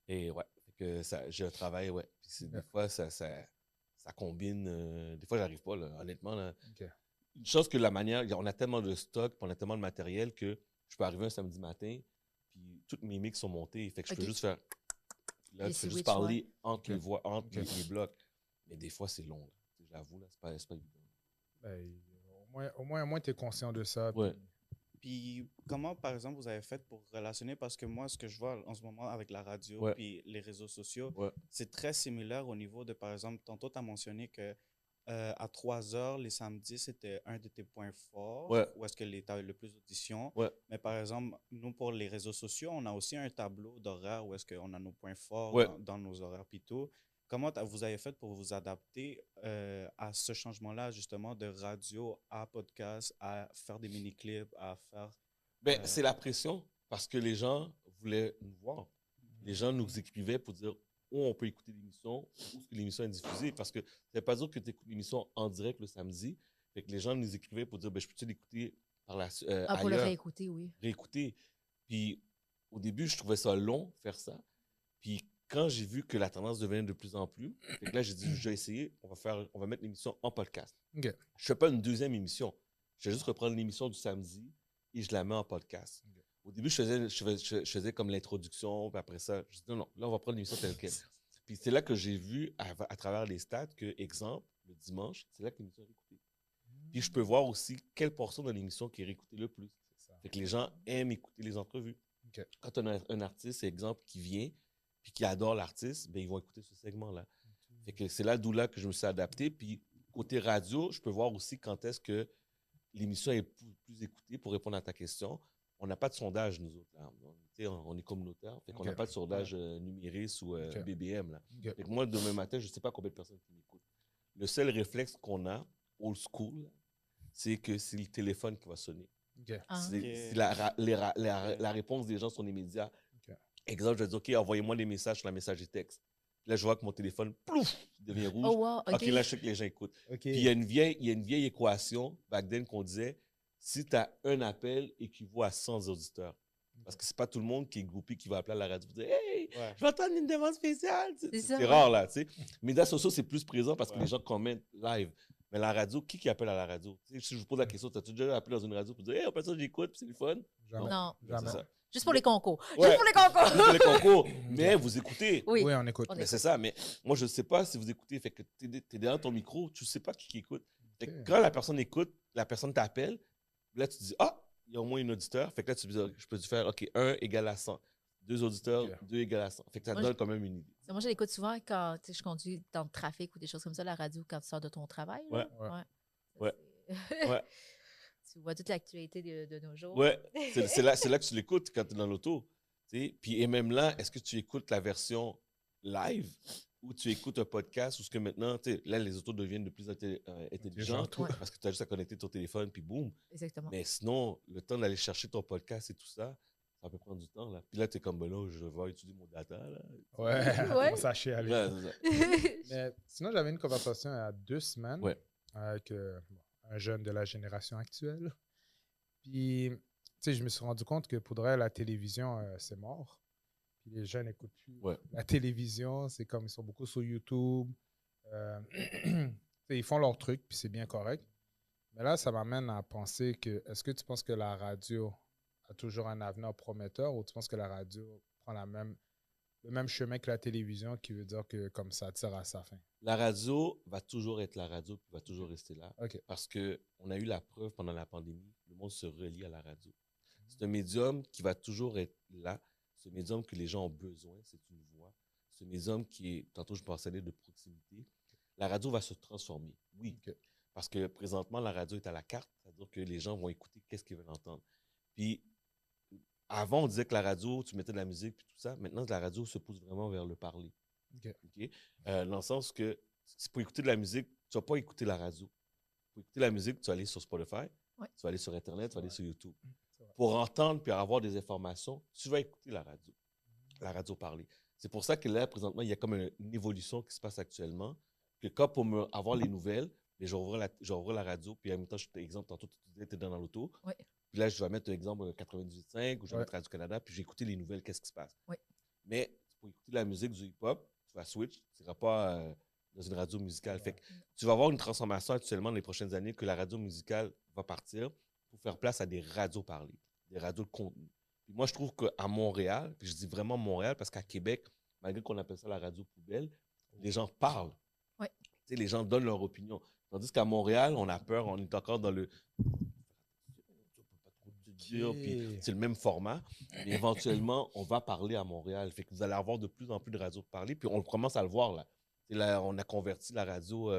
Et ouais. Fait que j'ai un travail, ouais. Puis des Ouais. fois, ça combine. Des fois, j'arrive pas, là, honnêtement. Là. OK. Une chose que la manière, on a tellement de stock, puis on a tellement de matériel que je peux arriver un samedi matin, puis toutes mes mix sont montés. Fait que je peux Ok. juste faire. Là, Les tu peux juste switches, parler entre Ok. les voix, entre Ok. les blocs. Mais des fois, c'est long. Là. J'avoue, là, c'est pas évident. Ben, au moins tu es conscient de ça. Ouais. puis- Puis comment, par exemple, vous avez fait pour relationner? Parce que moi, ce que je vois en ce moment avec la radio Ouais. puis les réseaux sociaux, Ouais. c'est très similaire au niveau de, par exemple, tantôt, tu as mentionné que à 3 heures, les samedis, c'était un de tes points forts, Ouais. où est-ce que tu as le plus d'auditions. Ouais. Mais par exemple, nous, pour les réseaux sociaux, on a aussi un tableau d'horaire où est-ce qu'on a nos points forts Ouais. dans nos horaires puis tout. comment vous avez fait pour vous adapter à ce changement-là, justement, de radio à podcast, à faire des mini-clips, à faire... Ben, c'est la pression parce que les gens voulaient nous voir. Les gens nous écrivaient pour dire où on peut écouter l'émission, où est-ce que l'émission est diffusée. Parce que ça ne veut pas dire que tu écoutes l'émission en direct le samedi. Fait que les gens nous écrivaient pour dire ben, je peux-tu l'écouter par la pour le ailleurs, réécouter, oui. réécouter. Puis au début, je trouvais ça long faire ça. Puis quand j'ai vu que la tendance devenait de plus en plus, fait que là, j'ai dit je vais essayer, on va mettre l'émission en podcast. OK. Je ne fais pas une deuxième émission. Je vais juste reprendre l'émission du samedi et je la mets en podcast. OK. Au début, je faisais comme l'introduction, puis après ça, je dis non, là, on va prendre l'émission telle quelle. Puis c'est là que j'ai vu, à travers les stats, que, exemple, le dimanche, c'est là que l'émission est réécoutée. Puis je peux voir aussi quelle portion de l'émission qui est réécoutée le plus. C'est ça. Fait que les gens aiment écouter les entrevues. OK. Quand on a un artiste, exemple, qui vient, puis qui adore l'artiste, ben ils vont écouter ce segment-là. Fait que c'est là d'où là que je me suis adapté. Puis côté radio, je peux voir aussi quand est-ce que l'émission est plus écoutée pour répondre à ta question. On n'a pas de sondage, nous autres. Là. On est communautaire. Fait qu'on n'a pas de sondage Numéris ou BBM. Là. OK. Fait que moi, demain matin, je ne sais pas combien de personnes qui m'écoutent. Le seul réflexe qu'on a, old school, c'est que c'est le téléphone qui va sonner. OK. C'est la réponse des gens sur les médias. OK. Exemple, je vais dire, OK, envoyez-moi des messages sur la messagerie texte. Là, je vois que mon téléphone, plouf, devient rouge. Oh, wow, OK. OK, là, je sais que les gens écoutent. OK. Puis il y a une vieille équation, back then, qu'on disait, si tu as un appel équivaut à 100 auditeurs. Parce que c'est pas tout le monde qui est groupé qui va appeler à la radio pour dire « Hey, je vais entendre une demande spéciale! » C'est rare, là, tu sais. Mais médias sociaux, c'est plus présent parce que les gens commentent live. Mais la radio, qui appelle à la radio? Tu sais, si je vous pose la question, as-tu déjà appelé dans une radio pour dire « Hey, on peut ça, j'écoute, puis c'est le fun? » Jamais. Non. Jamais. C'est ça. Juste pour les concours. Ouais. Juste pour les concours. Juste pour les concours. Mais vous écoutez. Oui. Oui, on écoute. On Mais c'est ça. Mais moi, je ne sais pas si vous écoutez. Fait que tu es derrière ton micro, tu ne sais pas qui écoute. Fait que Ok. quand la personne écoute, la personne t'appelle, là, tu te dis « Ah, il y a au moins un auditeur. » Fait que là, tu peux dire, je peux te faire « OK, 1 égale à 100. 2 auditeurs, Ok. 2 égale à 100. » Fait que ça te Moi, donne quand même une idée. Moi, je l'écoute souvent quand je conduis dans le trafic ou des choses comme ça, la radio, quand tu sors de ton travail. Là. Ouais. Ça, Ouais. c'est- Ouais. Tu vois toute l'actualité de nos jours. Ouais, c'est là que tu l'écoutes quand tu es dans l'auto. Tu sais. Puis, et même là, est-ce que tu écoutes la version live ou tu écoutes un podcast ou ce que maintenant, tu sais, là, les autos deviennent de plus intelligentes Ouais. parce que tu as juste à connecter ton téléphone, puis boum. Exactement. Mais sinon, le temps d'aller chercher ton podcast et tout ça, ça peut prendre du temps. Là. Puis là, tu es comme, ben là, je vais utiliser mon data. Là. Ouais, Ouais. on s'achète aller. Ouais, c'est ça. Mais sinon, j'avais une conversation il y a 2 semaines Ouais. avec un jeune de la génération actuelle. Puis, tu sais, je me suis rendu compte que pour de vrai, la télévision, c'est mort. Puis les jeunes n'écoutent plus Ouais. la télévision. C'est comme ils sont beaucoup sur YouTube. Tu sais, ils font leur truc, puis c'est bien correct. Mais là, ça m'amène à penser que, est-ce que tu penses que la radio a toujours un avenir prometteur ou tu penses que la radio prend le même chemin que la télévision, qui veut dire que comme ça tire à sa fin? La radio va toujours être la radio, puis va toujours rester là. OK. Parce qu'on a eu la preuve pendant la pandémie, le monde se relie à la radio. C'est un médium qui va toujours être là. C'est un médium que les gens ont besoin, c'est une voix. C'est un médium qui est, tantôt je parlais de proximité. La radio va se transformer, oui. OK. Parce que présentement, la radio est à la carte, c'est-à-dire que les gens vont écouter qu'est-ce qu'ils veulent entendre. Puis, avant, on disait que la radio, tu mettais de la musique, puis tout ça. Maintenant, la radio se pousse vraiment vers le parler. OK. OK? Dans le sens que, pour écouter de la musique, tu ne vas pas écouter la radio. Pour écouter la musique, tu vas aller sur Spotify, Ouais. tu vas aller sur Internet, tu vas aller sur YouTube. C'est vrai. Pour entendre puis avoir des informations, tu vas écouter la radio parler. C'est pour ça que là, présentement, il y a comme une évolution qui se passe actuellement, que quand pour avoir les nouvelles, je vais ouvrir la radio, puis en même temps, exemple, tantôt, tu disais que tu es dans l'auto, Ouais. puis là, je vais mettre un exemple 98.5 ou je vais Ouais. mettre Radio-Canada, puis j'ai écouté les nouvelles, qu'est-ce qui se passe. Ouais. Mais pour écouter la musique du hip-hop, tu vas switch, tu n'iras pas dans une radio musicale. Fait que tu vas avoir une transformation actuellement dans les prochaines années que la radio musicale va partir pour faire place à des radios parlées, des radios de contenu. Puis moi, je trouve qu'à Montréal, puis je dis vraiment Montréal parce qu'à Québec, malgré qu'on appelle ça la radio poubelle, les gens parlent. Ouais. Tu sais, les gens donnent leur opinion. Tandis qu'à Montréal, on a peur, on est encore dans le... dire, puis c'est le même format. Mais éventuellement, on va parler à Montréal. Fait que vous allez avoir de plus en plus de radios parler. Puis on commence à le voir, là. Là on a converti la radio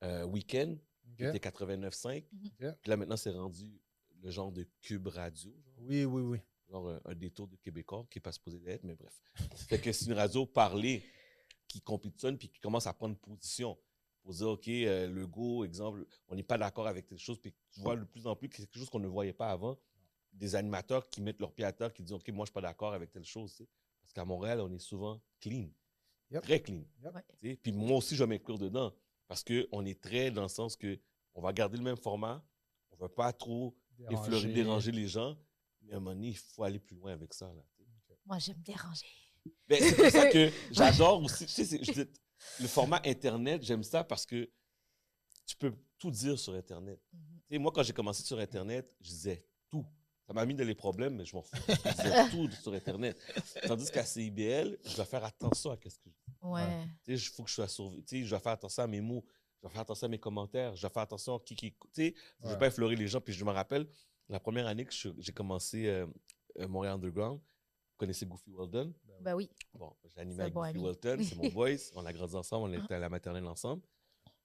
Week-end, qui était 89.5. OK. Puis là, maintenant, c'est rendu le genre de Cube Radio. Genre, Oui, oui, oui. genre un détour de Québécois qui n'est pas supposé d'être, mais bref. Fait que c'est une radio parlée qui compétitionnent puis qui commencent à prendre position pour dire, OK, le go, exemple, on n'est pas d'accord avec telle chose, puis tu vois de plus en plus quelque chose qu'on ne voyait pas avant, des animateurs qui mettent leur pied à terre, qui disent, OK, moi, je ne suis pas d'accord avec telle chose. Tu sais. Parce qu'à Montréal, on est souvent clean, très clean. Yep. Tu sais. Puis moi aussi, je vais m'inclure dedans, parce qu'on est très dans le sens que on va garder le même format, on ne veut pas trop déranger les gens, mais à un moment donné, il faut aller plus loin avec ça. Là, tu sais. Moi, j'aime déranger. Ben, c'est pour ça que j'adore aussi. Tu sais, le format Internet, j'aime ça parce que tu peux tout dire sur Internet. Tu sais, moi, quand j'ai commencé sur Internet, je disais tout. Ça m'a mis dans les problèmes, mais je m'en fous. Je disais tout sur Internet. Tandis qu'à CIBL, je dois faire attention à ce que je dis. Ouais. Tu sais, il faut que je sois surveillé. Tu sais, je dois faire attention à mes mots. Je dois faire attention à mes commentaires. Je dois faire attention à qui écoute. Tu sais, je ne veux pas effleurer les gens. Puis je me rappelle, la première année que j'ai commencé Montréal Underground, vous connaissez Goofy Weldon? Ben oui. Bon, j'ai animé avec Goofy Weldon, c'est mon boys. On a grandi ensemble, on était à la maternelle ensemble.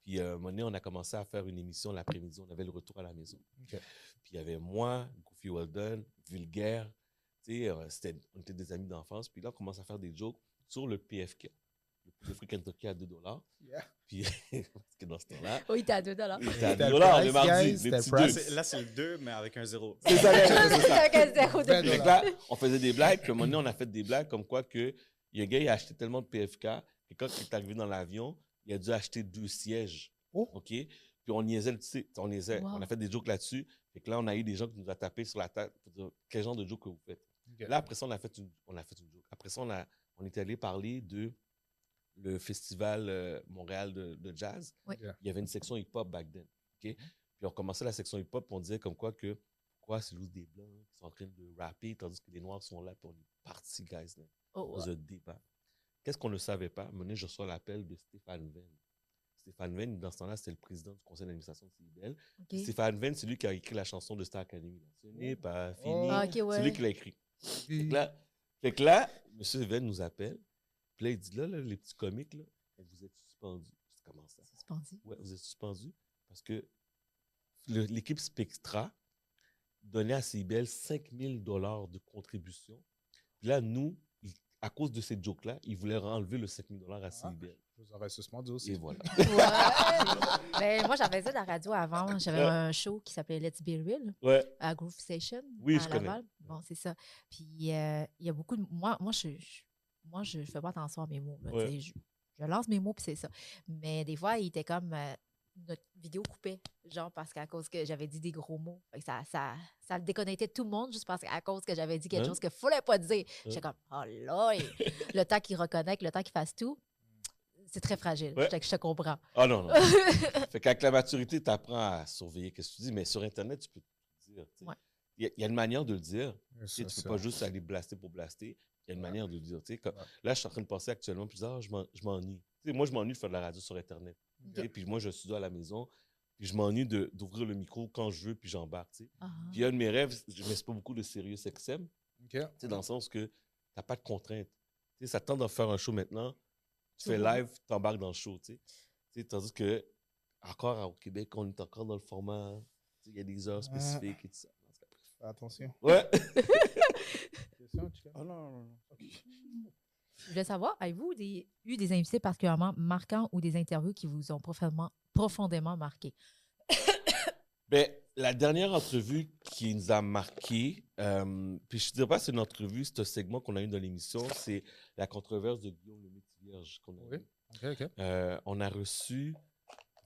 Puis, un moment donné, on a commencé à faire une émission l'après-midi. On avait le retour à la maison. Okay. Puis, il y avait moi, Goofy Weldon, Vulgaire. Tu sais, on était des amis d'enfance. Puis là, on commence à faire des jokes sur le PFK. Le prix Kentucky à $2. Yeah. Puis, parce que dans ce temps-là. Oui, t'es à $2. Il était à $2 le mardi. Les petits deux. Là, c'est le 2, mais avec un 0. C'est ça, c'est ça. Avec un zéro de Ben, plus. Fait que là, on faisait des blagues. Puis, à un moment donné, on a fait des blagues comme quoi que il y a un gars, il a acheté tellement de PFK que quand il est arrivé dans l'avion, il a dû acheter 2 sièges. Oh. OK? Puis on niaisait, tu sais, on niaisait. Wow. On a fait des jokes là-dessus. Fait que là, on a eu des gens qui nous ont tapé sur la tête pour dire quel genre de joke que vous faites. Okay. Là, après ça, on a fait une joke. Après ça, on est allé parler de le festival Montréal de jazz. Oui. Yeah. Il y avait une section hip-hop back then. OK? Puis on commençait la section hip-hop, puis on disait comme quoi que pourquoi c'est juste des blancs qui sont en train de rapper, tandis que les noirs sont là pour les parties, guys. Là, dans un débat. Qu'est-ce qu'on ne savait pas? À un moment donné, je reçois l'appel de Stéphane Venn. Stéphane Venn, dans ce temps-là, c'était le président du conseil d'administration de CIBL. Okay. Stéphane Venn, c'est lui qui a écrit la chanson de Star Academy. Ce n'est pas fini. Ah, okay, ouais. C'est lui qui l'a écrit. Fait que là, M. Venn nous appelle. Puis là, il dit, là, les petits comiques, là, vous êtes suspendus. Comment ça? Suspendu? Oui, vous êtes suspendus parce que l'équipe Spectra donnait à CIBL 5 000 $ de contribution. Puis là, nous, à cause de ces jokes-là, ils voulaient enlever le 5 000 $ à CIBL. Je vous aurais suspendu aussi. Et voilà. Ouais. Ben, moi, j'avais fait de la radio avant. J'avais un show qui s'appelait Let's Be Real à Groove Station. Oui, à je Laval. connais. Bon, c'est ça. Puis, il y a beaucoup de. Moi, je fais pas attention à mes mots. Là, je lance mes mots, puis c'est ça. Mais des fois, il était comme. Notre vidéo coupait, genre parce qu'à cause que j'avais dit des gros mots. Fait que ça déconnectait tout le monde juste parce qu'à cause que j'avais dit quelque chose qu'il ne fallait pas dire. J'étais comme, oh là, le temps qu'il reconnecte, le temps qu'il fasse tout, c'est très fragile. Je te comprends. Ah non, non. Fait qu'avec la maturité, tu apprends à surveiller ce que tu dis, mais sur Internet, tu peux tout dire. Il y a une manière de le dire. Tu ne peux pas juste aller blaster pour blaster. Il y a une manière de le dire. Là, je suis en train de penser actuellement, puis je m'ennuie. Moi, je m'ennuie de faire de la radio sur Internet. Puis moi, je suis à la maison, puis je m'ennuie d'ouvrir le micro quand je veux, puis j'embarque. Puis un de mes rêves, je ne mets pas beaucoup de sérieux XM, dans le sens que tu n'as pas de contraintes. Ça tente d'en faire un show maintenant, tu fais live, tu embarques dans le show. Tandis que, encore au Québec, on est encore dans le format, il y a des heures spécifiques et tout ça. Attention. Ouais. Oh non. Je voulais savoir, avez-vous eu des invités particulièrement marquants ou des interviews qui vous ont profondément marqué? Ben, la dernière entrevue qui nous a marqué, puis je ne dirais pas que c'est une entrevue, c'est un segment qu'on a eu dans l'émission, c'est la controverse de Guillaume le Métis-Vierge qu'on a eu. On a reçu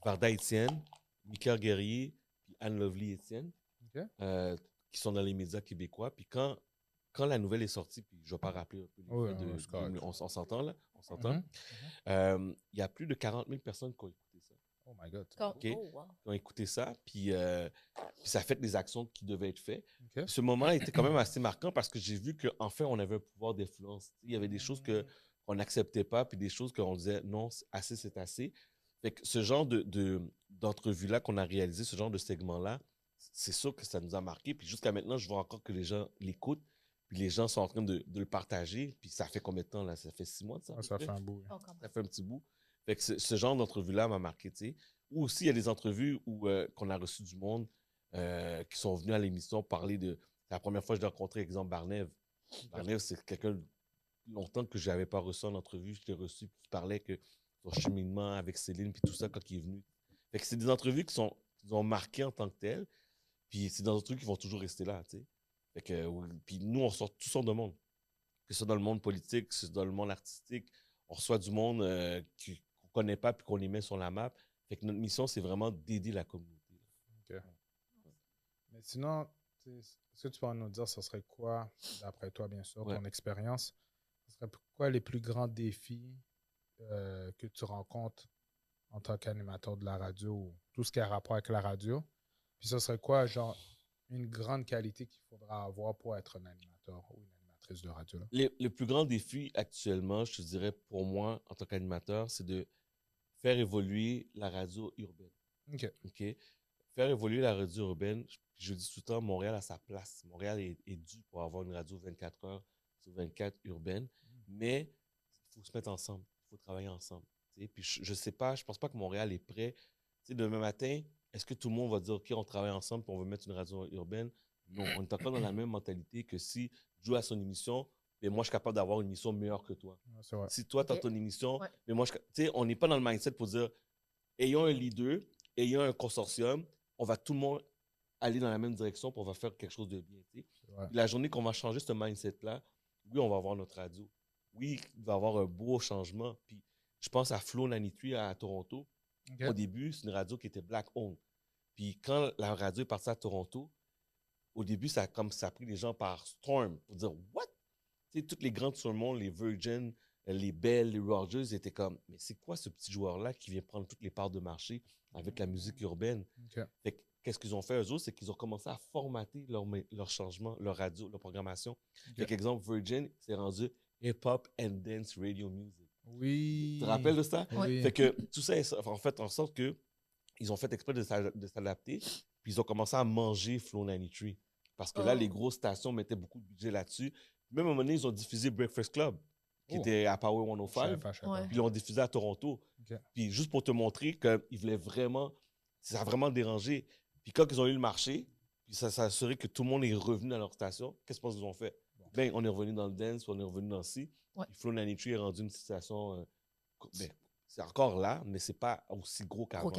Varda Étienne, Mika Guerrier, puis Anne Lovely Étienne, qui sont dans les médias québécois. Puis quand la nouvelle est sortie, puis je ne vais pas rappeler un peu les faits on s'entend là, on s'entend. Il y a plus de 40 000 personnes qui ont écouté ça. Oh my God. Qui ont écouté ça, puis ça fait des actions qui devaient être faites. Ce moment était quand même assez marquant parce que j'ai vu qu'en fait, on avait un pouvoir d'influence. Il y avait des choses qu'on n'acceptait pas, puis des choses qu'on disait non, assez, c'est assez. Fait que ce genre d'entrevue-là qu'on a réalisé, ce genre de segment-là, c'est sûr que ça nous a marqué. Puis jusqu'à maintenant, je vois encore que les gens l'écoutent. Puis les gens sont en train de le partager. Puis ça fait combien de temps, là? Ça fait 6 mois de ça? Ça fait un bout. Ça fait un petit bout. Fait que ce genre d'entrevue-là m'a marqué, tu sais. Ou aussi, il y a des entrevues qu'on a reçues du monde qui sont venus à l'émission parler de... C'est la première fois que j'ai rencontré, exemple, Barnève. Barnève, c'est quelqu'un longtemps que je n'avais pas reçu en entrevue. Je l'ai reçu, puis il parlait que son cheminement avec Céline, puis tout ça, quand il est venu. Fait que c'est des entrevues qui ont marqué en tant que telles, puis c'est des entrevues qui vont toujours rester là, tu sais. Fait que, puis nous, on sort tout sortes de monde. Que ce soit dans le monde politique, que ce soit dans le monde artistique, on reçoit du monde qu'on ne connaît pas, puis qu'on les met sur la map. Fait que notre mission, c'est vraiment d'aider la communauté. OK. Mais sinon, est-ce que tu pourrais nous dire, ce serait quoi, d'après toi, bien sûr, ton expérience, ce serait quoi les plus grands défis que tu rencontres en tant qu'animateur de la radio ou tout ce qui a rapport avec la radio? Puis ce serait quoi, genre, une grande qualité qu'il faudra avoir pour être un animateur ou une animatrice de radio? Là? Le plus grand défi actuellement, je te dirais, pour moi, en tant qu'animateur, c'est de faire évoluer la radio urbaine. OK. Faire évoluer la radio urbaine, je dis tout le temps, Montréal a sa place. Montréal est dû pour avoir une radio 24 heures sur 24 urbaine, mais il faut se mettre ensemble, il faut travailler ensemble. Puis je sais pas, je pense pas que Montréal est prêt. Demain matin, est-ce que tout le monde va dire, OK, on travaille ensemble et on veut mettre une radio urbaine? Non, on est encore dans la même mentalité que si Joe a son émission, mais moi, je suis capable d'avoir une émission meilleure que toi. Ouais, si toi, tu as ton émission, mais moi, on n'est pas dans le mindset pour dire, ayons un leader, ayons un consortium, on va tout le monde aller dans la même direction pour on va faire quelque chose de bien. La journée qu'on va changer ce mindset-là, oui, on va avoir notre radio. Oui, il va y avoir un beau changement. Puis je pense à Flow 93 à Toronto. Au début, c'est une radio qui était black-owned. Puis quand la radio est partie à Toronto, au début, ça a pris les gens par storm pour dire « What? » Toutes les grandes sur le monde, les Virgin, les Bell, les Rogers étaient comme « Mais c'est quoi ce petit joueur-là qui vient prendre toutes les parts de marché avec la musique urbaine? » Fait que, qu'est-ce qu'ils ont fait eux autres? C'est qu'ils ont commencé à formater leur changement, leur radio, leur programmation. Fait qu'exemple, Virgin s'est rendu Hip-Hop and Dance Radio Music. Oui. Tu te rappelles de ça? Oui. Fait que tout ça en fait en sorte que ils ont fait exprès de s'adapter, puis ils ont commencé à manger Flow 93. Parce que là, les grosses stations mettaient beaucoup de budget là-dessus. Même à un moment donné, ils ont diffusé Breakfast Club, qui était à Power 105, puis ils l'ont diffusé à Toronto. Puis juste pour te montrer qu'ils voulaient vraiment, ça a vraiment dérangé. Puis quand ils ont eu le marché, puis ça s'est assuré que tout le monde est revenu à leur station, qu'est-ce qu'ils ont fait? Ben, on est revenu dans le dance, on est revenu dans ci. Puis Flow 93 est rendu une station, c'est encore là, mais c'est pas aussi gros qu'avant.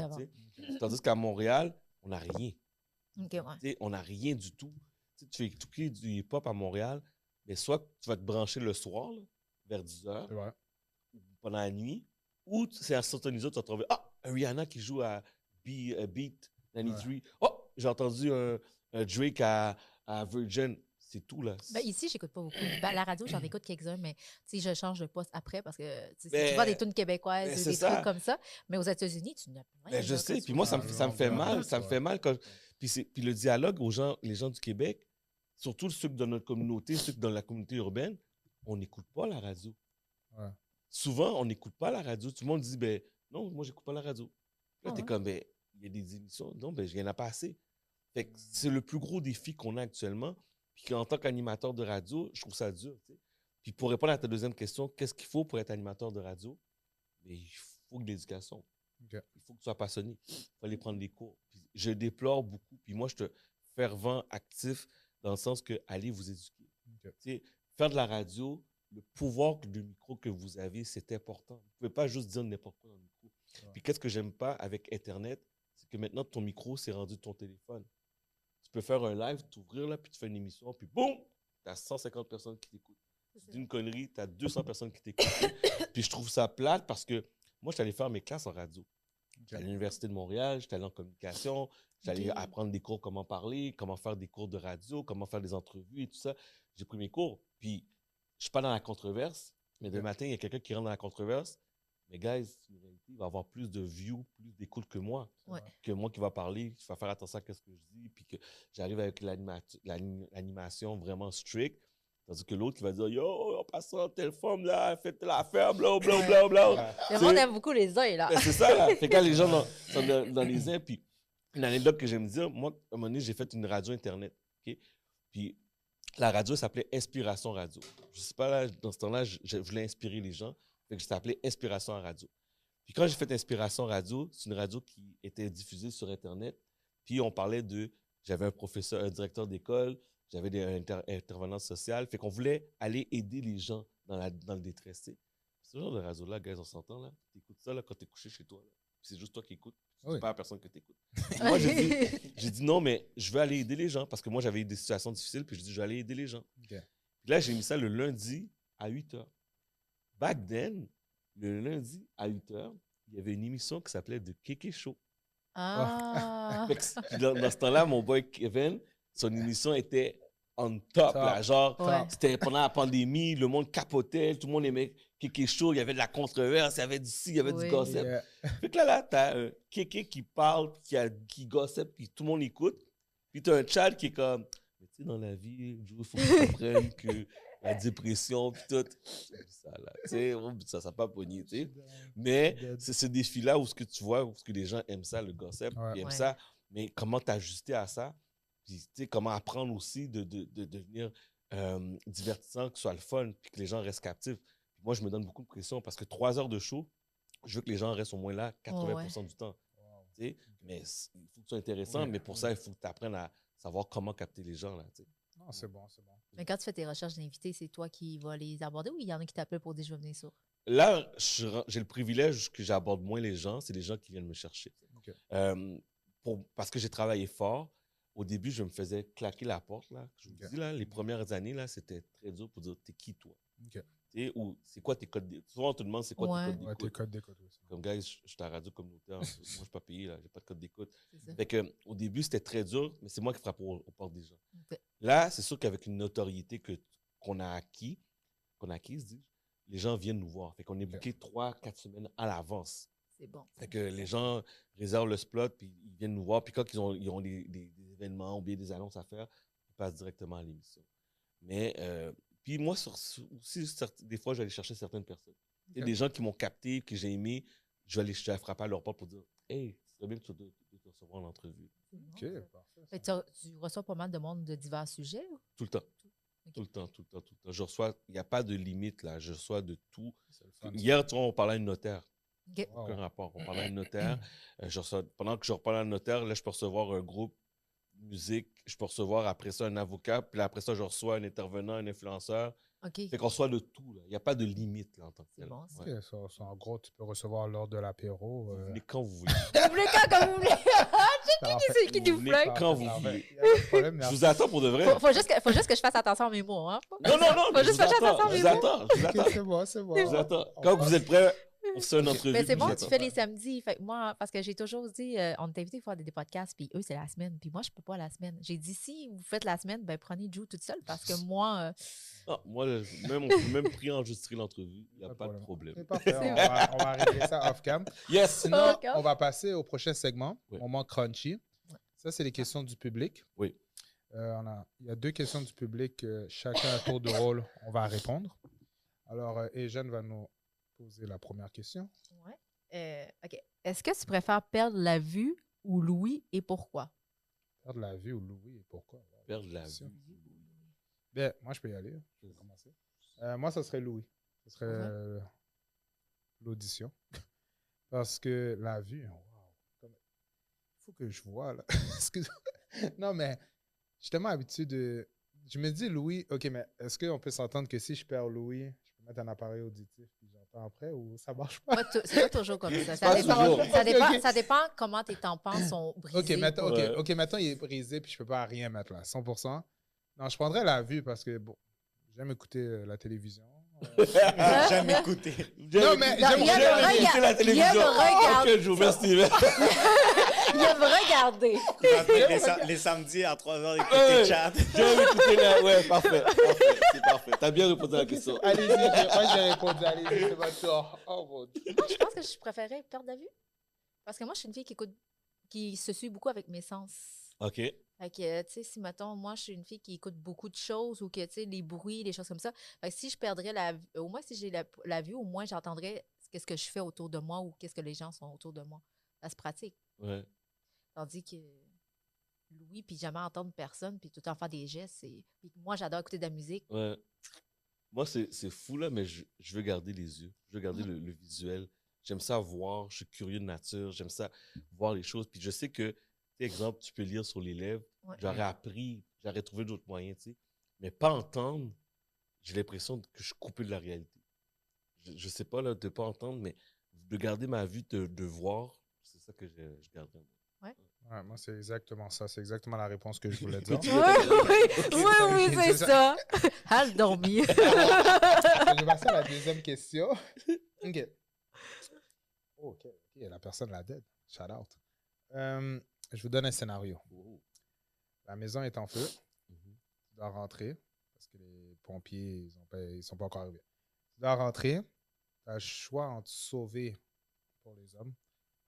Tandis qu'à Montréal, on n'a rien. On n'a rien du tout. Tu fais écouter du hip-hop à Montréal, mais soit tu vas te brancher le soir, là, vers 10h, pendant la nuit, ou c'est à Santonizo, tu vas trouver Rihanna qui joue à Beat 93. Oh, j'ai entendu un Drake à Virgin. C'est tout, là. Ben, ici, j'écoute pas beaucoup. Ben, la radio, j'en écoute quelques-uns, mais je change de poste après parce que tu vois des tunes québécoises, des trucs comme ça. Mais aux États-Unis, tu n'as pas. Je sais, puis moi, ça me fait mal. Ça me fait mal quand. Puis le dialogue les gens du Québec, surtout ceux de notre communauté, ceux dans la communauté urbaine, on n'écoute pas la radio. Souvent, on n'écoute pas la radio. Tout le monde dit, ben non, moi, j'écoute pas la radio. Là, t'es comme, ben, il y a des émissions. Non, ben, il n'y en a pas assez. Fait que c'est le plus gros défi qu'on a actuellement. Puis en tant qu'animateur de radio, je trouve ça dur. T'sais. Puis pour répondre à ta deuxième question, qu'est-ce qu'il faut pour être animateur de radio? Mais il faut de l'éducation. Il faut que tu sois passionné. Il faut aller prendre des cours. Puis je déplore beaucoup. Puis moi, je te fervent actif dans le sens que allez vous éduquer. Faire de la radio, le pouvoir du micro que vous avez, c'est important. Vous ne pouvez pas juste dire n'importe quoi dans le micro. Puis qu'est-ce que j'aime pas avec Internet, c'est que maintenant, ton micro, c'est rendu ton téléphone. Tu peux faire un live, t'ouvrir là, puis tu fais une émission, puis boum, tu as 150 personnes qui t'écoutent. Tu dis une connerie, tu as 200 personnes qui t'écoutent. Puis je trouve ça plate parce que moi, je suis allé faire mes classes en radio. J'étais à l'Université de Montréal, j'étais allé en communication, j'allais apprendre des cours, comment parler, comment faire des cours de radio, comment faire des entrevues et tout ça. J'ai pris mes cours, puis je suis pas dans la controverse, mais demain matin, il y a quelqu'un qui rentre dans la controverse. Mais guys, en réalité, il va avoir plus de views, plus d'écoute que moi. Que moi qui va parler, qui va faire attention à ce que je dis, puis que j'arrive avec l'animation vraiment strict. Tandis que l'autre qui va dire, yo, en passant telle forme là, faites telle affaire, blablabla. Le monde aime beaucoup les uns, là. C'est ça, là. Fait que quand les gens sont dans les uns, puis une anecdote que j'aime dire, moi, à un moment donné, j'ai fait une radio Internet. Okay? Puis la radio s'appelait Inspiration Radio. Je sais pas, là, dans ce temps-là, je voulais inspirer les gens. Fait que je t'appelais Inspiration Radio. Puis quand j'ai fait Inspiration Radio, c'est une radio qui était diffusée sur Internet. Puis on parlait j'avais un professeur, un directeur d'école, J'avais des intervenances sociales. Fait qu'on voulait aller aider les gens dans le détresse. Tu sais. Ce genre de radio-là, guys, on s'entend, là. Tu écoutes ça là, quand tu es couché chez toi. Là. C'est juste toi qui écoutes. Tu dis pas à personne que tu écoutes. Moi, j'ai dit non, mais je veux aller aider les gens parce que moi, j'avais eu des situations difficiles. Puis je dis, je vais aller aider les gens. Okay. Puis là, j'ai mis ça le lundi à 8h. Back then, le lundi à 8h, il y avait une émission qui s'appelait The Kéké Show. Ah! Dans ce temps-là, mon boy Kevin, son émission était on top. Là, genre, c'était pendant la pandémie, le monde capotait, tout le monde aimait Kéké Show, il y avait de la controverse, il y avait du ci, il y avait du gossip. Yeah. Fait que là, t'as un Kéké qui parle, qui gossip, puis tout le monde écoute. Puis t'as un Chad qui est comme, mais tu sais, dans la vie, il faut que tu comprennes que la dépression, puis tout. Ça, là, tu sais, ça n'a pas pogné, tu sais. Mais c'est ce défi-là où ce que tu vois, où ce que les gens aiment ça, le gossip, ils aiment ça. Mais comment t'ajuster à ça? Puis, tu sais, comment apprendre aussi de devenir divertissant, que ce soit le fun, puis que les gens restent captifs. Puis moi, je me donne beaucoup de pression parce que 3 heures de show, je veux que les gens restent au moins là 80% du temps. Tu sais, mais il faut que ce soit intéressant, mais pour ça, il faut que tu apprennes à savoir comment capter les gens, là, tu sais. Non, c'est bon, c'est bon. Mais quand tu fais tes recherches d'invités, c'est toi qui vas les aborder ou il y en a qui t'appellent pour dire je veux venir sur? Là, j'ai le privilège que j'aborde moins les gens, c'est les gens qui viennent me chercher. Okay. Parce que j'ai travaillé fort. Au début, je me faisais claquer la porte. Là. Je vous dis, là, les premières années, là, c'était très dur pour dire « t'es qui, toi? Okay. » Ou c'est quoi tes codes d'écoute? Souvent, on te demande c'est quoi tes codes d'écoute. Tes codes d'écoute, oui. Comme, gars, je suis à la radio communautaire. Moi, je ne suis pas payé, là, j'ai pas de code d'écoute. Fait que, au début, c'était très dur, mais c'est moi qui frappe aux portes des gens. Okay. Là, c'est sûr qu'avec une notoriété qu'on a acquise, les gens viennent nous voir. Fait qu'on est booké 3-4 semaines à l'avance. C'est bon. Fait que les gens réservent le spot, puis ils viennent nous voir. Puis quand ils ont des événements ou bien des annonces à faire, ils passent directement à l'émission. Mais, puis moi, aussi, des fois, je vais aller chercher certaines personnes. Okay. Des gens qui m'ont capté, que j'ai aimé, je vais frapper à leur porte pour dire « Hey, c'est très bien que tu te recevoir en entrevue. » OK, parfait. Fait, tu reçois pas mal de monde de divers sujets? Ou? Tout le temps. Okay. Tout le temps. Je reçois, il n'y a pas de limite, là. Je reçois de tout. Hier, tu vois, on parlait à une notaire. Okay. Aucun rapport. On parlait à un notaire. Pendant que je reparle à un notaire, là, je peux recevoir un groupe de musique. Je peux recevoir après ça un avocat. Puis là, après ça, je reçois un intervenant, un influenceur. Okay. Fait qu'on reçoit de tout. Il n'y a pas de limite là, en tant que tel. Bon, okay, ça, en gros, tu peux recevoir lors de l'apéro. Vous venez quand vous voulez. Vous voulez quand vous voulez. C'est qui nous flingue. Quand vous voulez. Je vous attends pour de vrai. Faut juste que je fasse attention à mes mots. Hein? Non. Faut juste faire attention à mes mots. Je vous attends. C'est bon. Je vous attends. Quand vous êtes prêts, on fait une entrevue. Mais c'est bon, tu fais les samedis. Fait que moi, parce que j'ai toujours dit, on est invité à faire des podcasts, puis eux, c'est la semaine. Puis moi, je peux pas la semaine. J'ai dit, si vous faites la semaine, ben prenez Joe toute seule, parce que moi... Non, moi, on peut même pré-enregistrer l'entrevue. Il n'y a pas de problème. C'est parfait. On va régler ça off-cam. Yes. Sinon, on va passer au prochain segment, moment crunchy. Ça, c'est les questions du public. Oui. Il y a 2 questions du public. Chacun à tour de rôle, on va répondre. Alors, Eugène va nous poser la première question. Oui. OK. Est-ce que tu préfères perdre la vue ou l'ouïe et pourquoi? Perdre la vue ou l'ouïe et pourquoi? Perdre la vue. Bien, moi, je peux y aller. Je vais commencer. Moi, ça serait l'ouïe. Ce serait l'audition. Parce que la vue, il faut que je vois, là. Non, mais je suis tellement habitué de... Je me dis, l'ouïe, OK, mais est-ce qu'on peut s'entendre que si je perds l'ouïe, je peux mettre un appareil auditif puis j'entends après ou ça marche pas? C'est pas toujours comme ça. Ça dépend comment tes tympans sont brisés. OK, maintenant, il est brisé puis je peux pas rien mettre là, 100%. Non, je prendrais la vue parce que, bon, j'aime écouter la télévision. J'aime écouter. Non, mais j'aime écouter la télévision. Ok, je vous remercie. Il aime regarder. Les samedis à 3h, écouter chat. J'aime écouter là. Ouais, parfait. C'est parfait. T'as bien répondu à la question. Allez-y, moi j'ai répondu. Allez-y, c'est votre tour. Oh mon Dieu. Moi, je pense que je préférais perdre la vue. Parce que moi, je suis une fille qui se suit beaucoup avec mes sens. OK. Fait que, tu sais, si, mettons, moi, je suis une fille qui écoute beaucoup de choses ou que, tu sais, les bruits, les choses comme ça. Fait que si je perdrais au moins, si j'ai la vue, au moins, j'entendrais qu'est-ce que je fais autour de moi ou qu'est-ce que les gens sont autour de moi. Ça se pratique. Ouais. Tandis que l'ouïe, puis jamais entendre personne, puis tout le temps faire des gestes. Puis moi, j'adore écouter de la musique. Ouais. Moi, c'est fou, là, mais je veux garder les yeux. Je veux garder le visuel. J'aime ça voir. Je suis curieux de nature. J'aime ça voir les choses. Puis je sais que, exemple, tu peux lire sur les lèvres. Ouais. J'aurais j'aurais trouvé d'autres moyens, tu sais. Mais pas entendre, j'ai l'impression que je suis coupé de la réalité. Je sais pas, là, de pas entendre, mais de garder ma vue, de voir, c'est ça que je garderais. Ouais, moi, c'est exactement ça. C'est exactement la réponse que je voulais dire. Tu Oui, vois, oui, Ok, c'est c'est ça. Elle dormit. Je vais passer à la deuxième question. OK. Oh, OK. La personne l'a dead. Shout out. Je vous donne un scénario. Oh. La maison est en feu. Mhm. Tu dois rentrer parce que les pompiers, ils sont pas encore arrivés. Tu dois rentrer. Tu as le choix entre sauver, pour les hommes,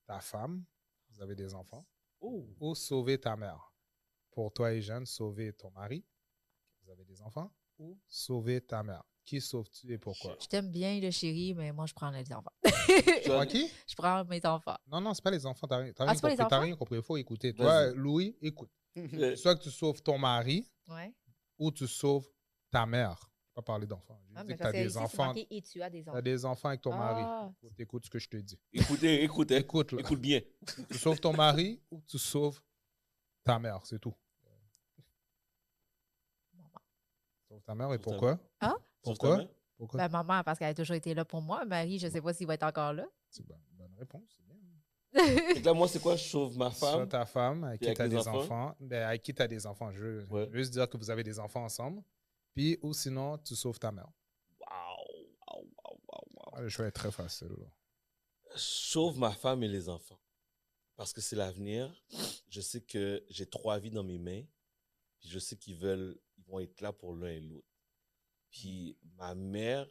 ta femme, vous avez des enfants, Oh. ou sauver ta mère. Pour toi et jeune, sauver ton mari, vous avez des enfants, ou sauver ta mère. Qui sauves-tu et pourquoi? Je t'aime bien, le chéri, mais moi, je prends les enfants. Toi, qui? Je prends mes enfants. Non, c'est pas les enfants. T'as rien Ah, c'est pas les compris. T'as enfants? rien compris. Il faut écouter. Vas-y. Toi, Louis, écoute. Euh, Soit que tu sauves ton mari Ouais. ou tu sauves ta mère. Je vais pas parler d'enfants. Je Ah, dis mais que tu as parce que des ici, c'est enfants. marqué et tu as des Tu as enfants. des enfants avec ton mari. Ah. Écoute ce que je te dis. Écoutez, écoute, hein. Écoute, là. Écoute bien. Tu sauves ton mari ou tu sauves ta mère. C'est tout. Maman. Sauve ta mère et Sauve ta pourquoi? Ah? Sauve ta Pourquoi? mère. Pourquoi? Ben, maman, parce qu'elle a toujours été là pour moi. Marie, je sais pas s'il va être encore là. C'est une bonne réponse. C'est bien. Donc là, moi, c'est quoi? Je sauve ma Soit femme. ta femme avec Puis qui avec tu as les des enfants. enfants. Ben, avec qui tu as des enfants. Je Ouais. veux juste dire que vous avez des enfants ensemble. Puis, ou sinon, tu sauves ta mère. Wow. Ah, le choix est très facile. Là. Je sauve ma femme et les enfants. Parce que c'est l'avenir. Je sais que j'ai 3 vies dans mes mains. Puis je sais ils vont être là pour l'un et l'autre. Puis ma mère,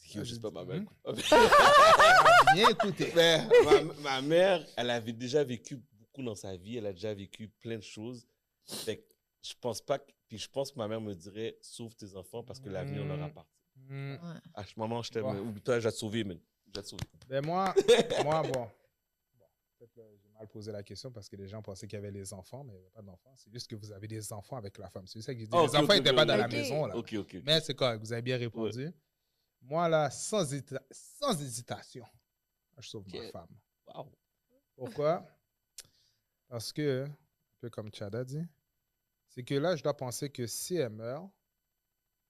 je sais pas, ma mère. Ah, bien écouté. Mais ma mère, elle avait déjà vécu beaucoup dans sa vie. Elle a déjà vécu plein de choses. Fait que je pense pas que, puis je pense que ma mère me dirait sauve tes enfants parce que l'avenir leur appartient. Hmm. Ouais. Ah, maman, je t'aime. Bon. Oublie-toi, j'ai sauvé, man. J'ai sauvé. Ben moi, bon. Peut-être j'ai mal posé la question parce que les gens pensaient qu'il y avait les enfants, mais il n'y avait pas d'enfants. C'est juste que vous avez des enfants avec la femme. C'est ça que j'ai dit. Ah, Les ok, enfants ok, n'étaient ok, pas ok. dans la Ok. maison, là. Ok. Mais c'est correct, vous avez bien répondu. Moi, là, sans hésitation, je sauve ma Ok. femme. Wow. Pourquoi? Parce que, un peu comme Chad a dit, c'est que là, je dois penser que si elle meurt,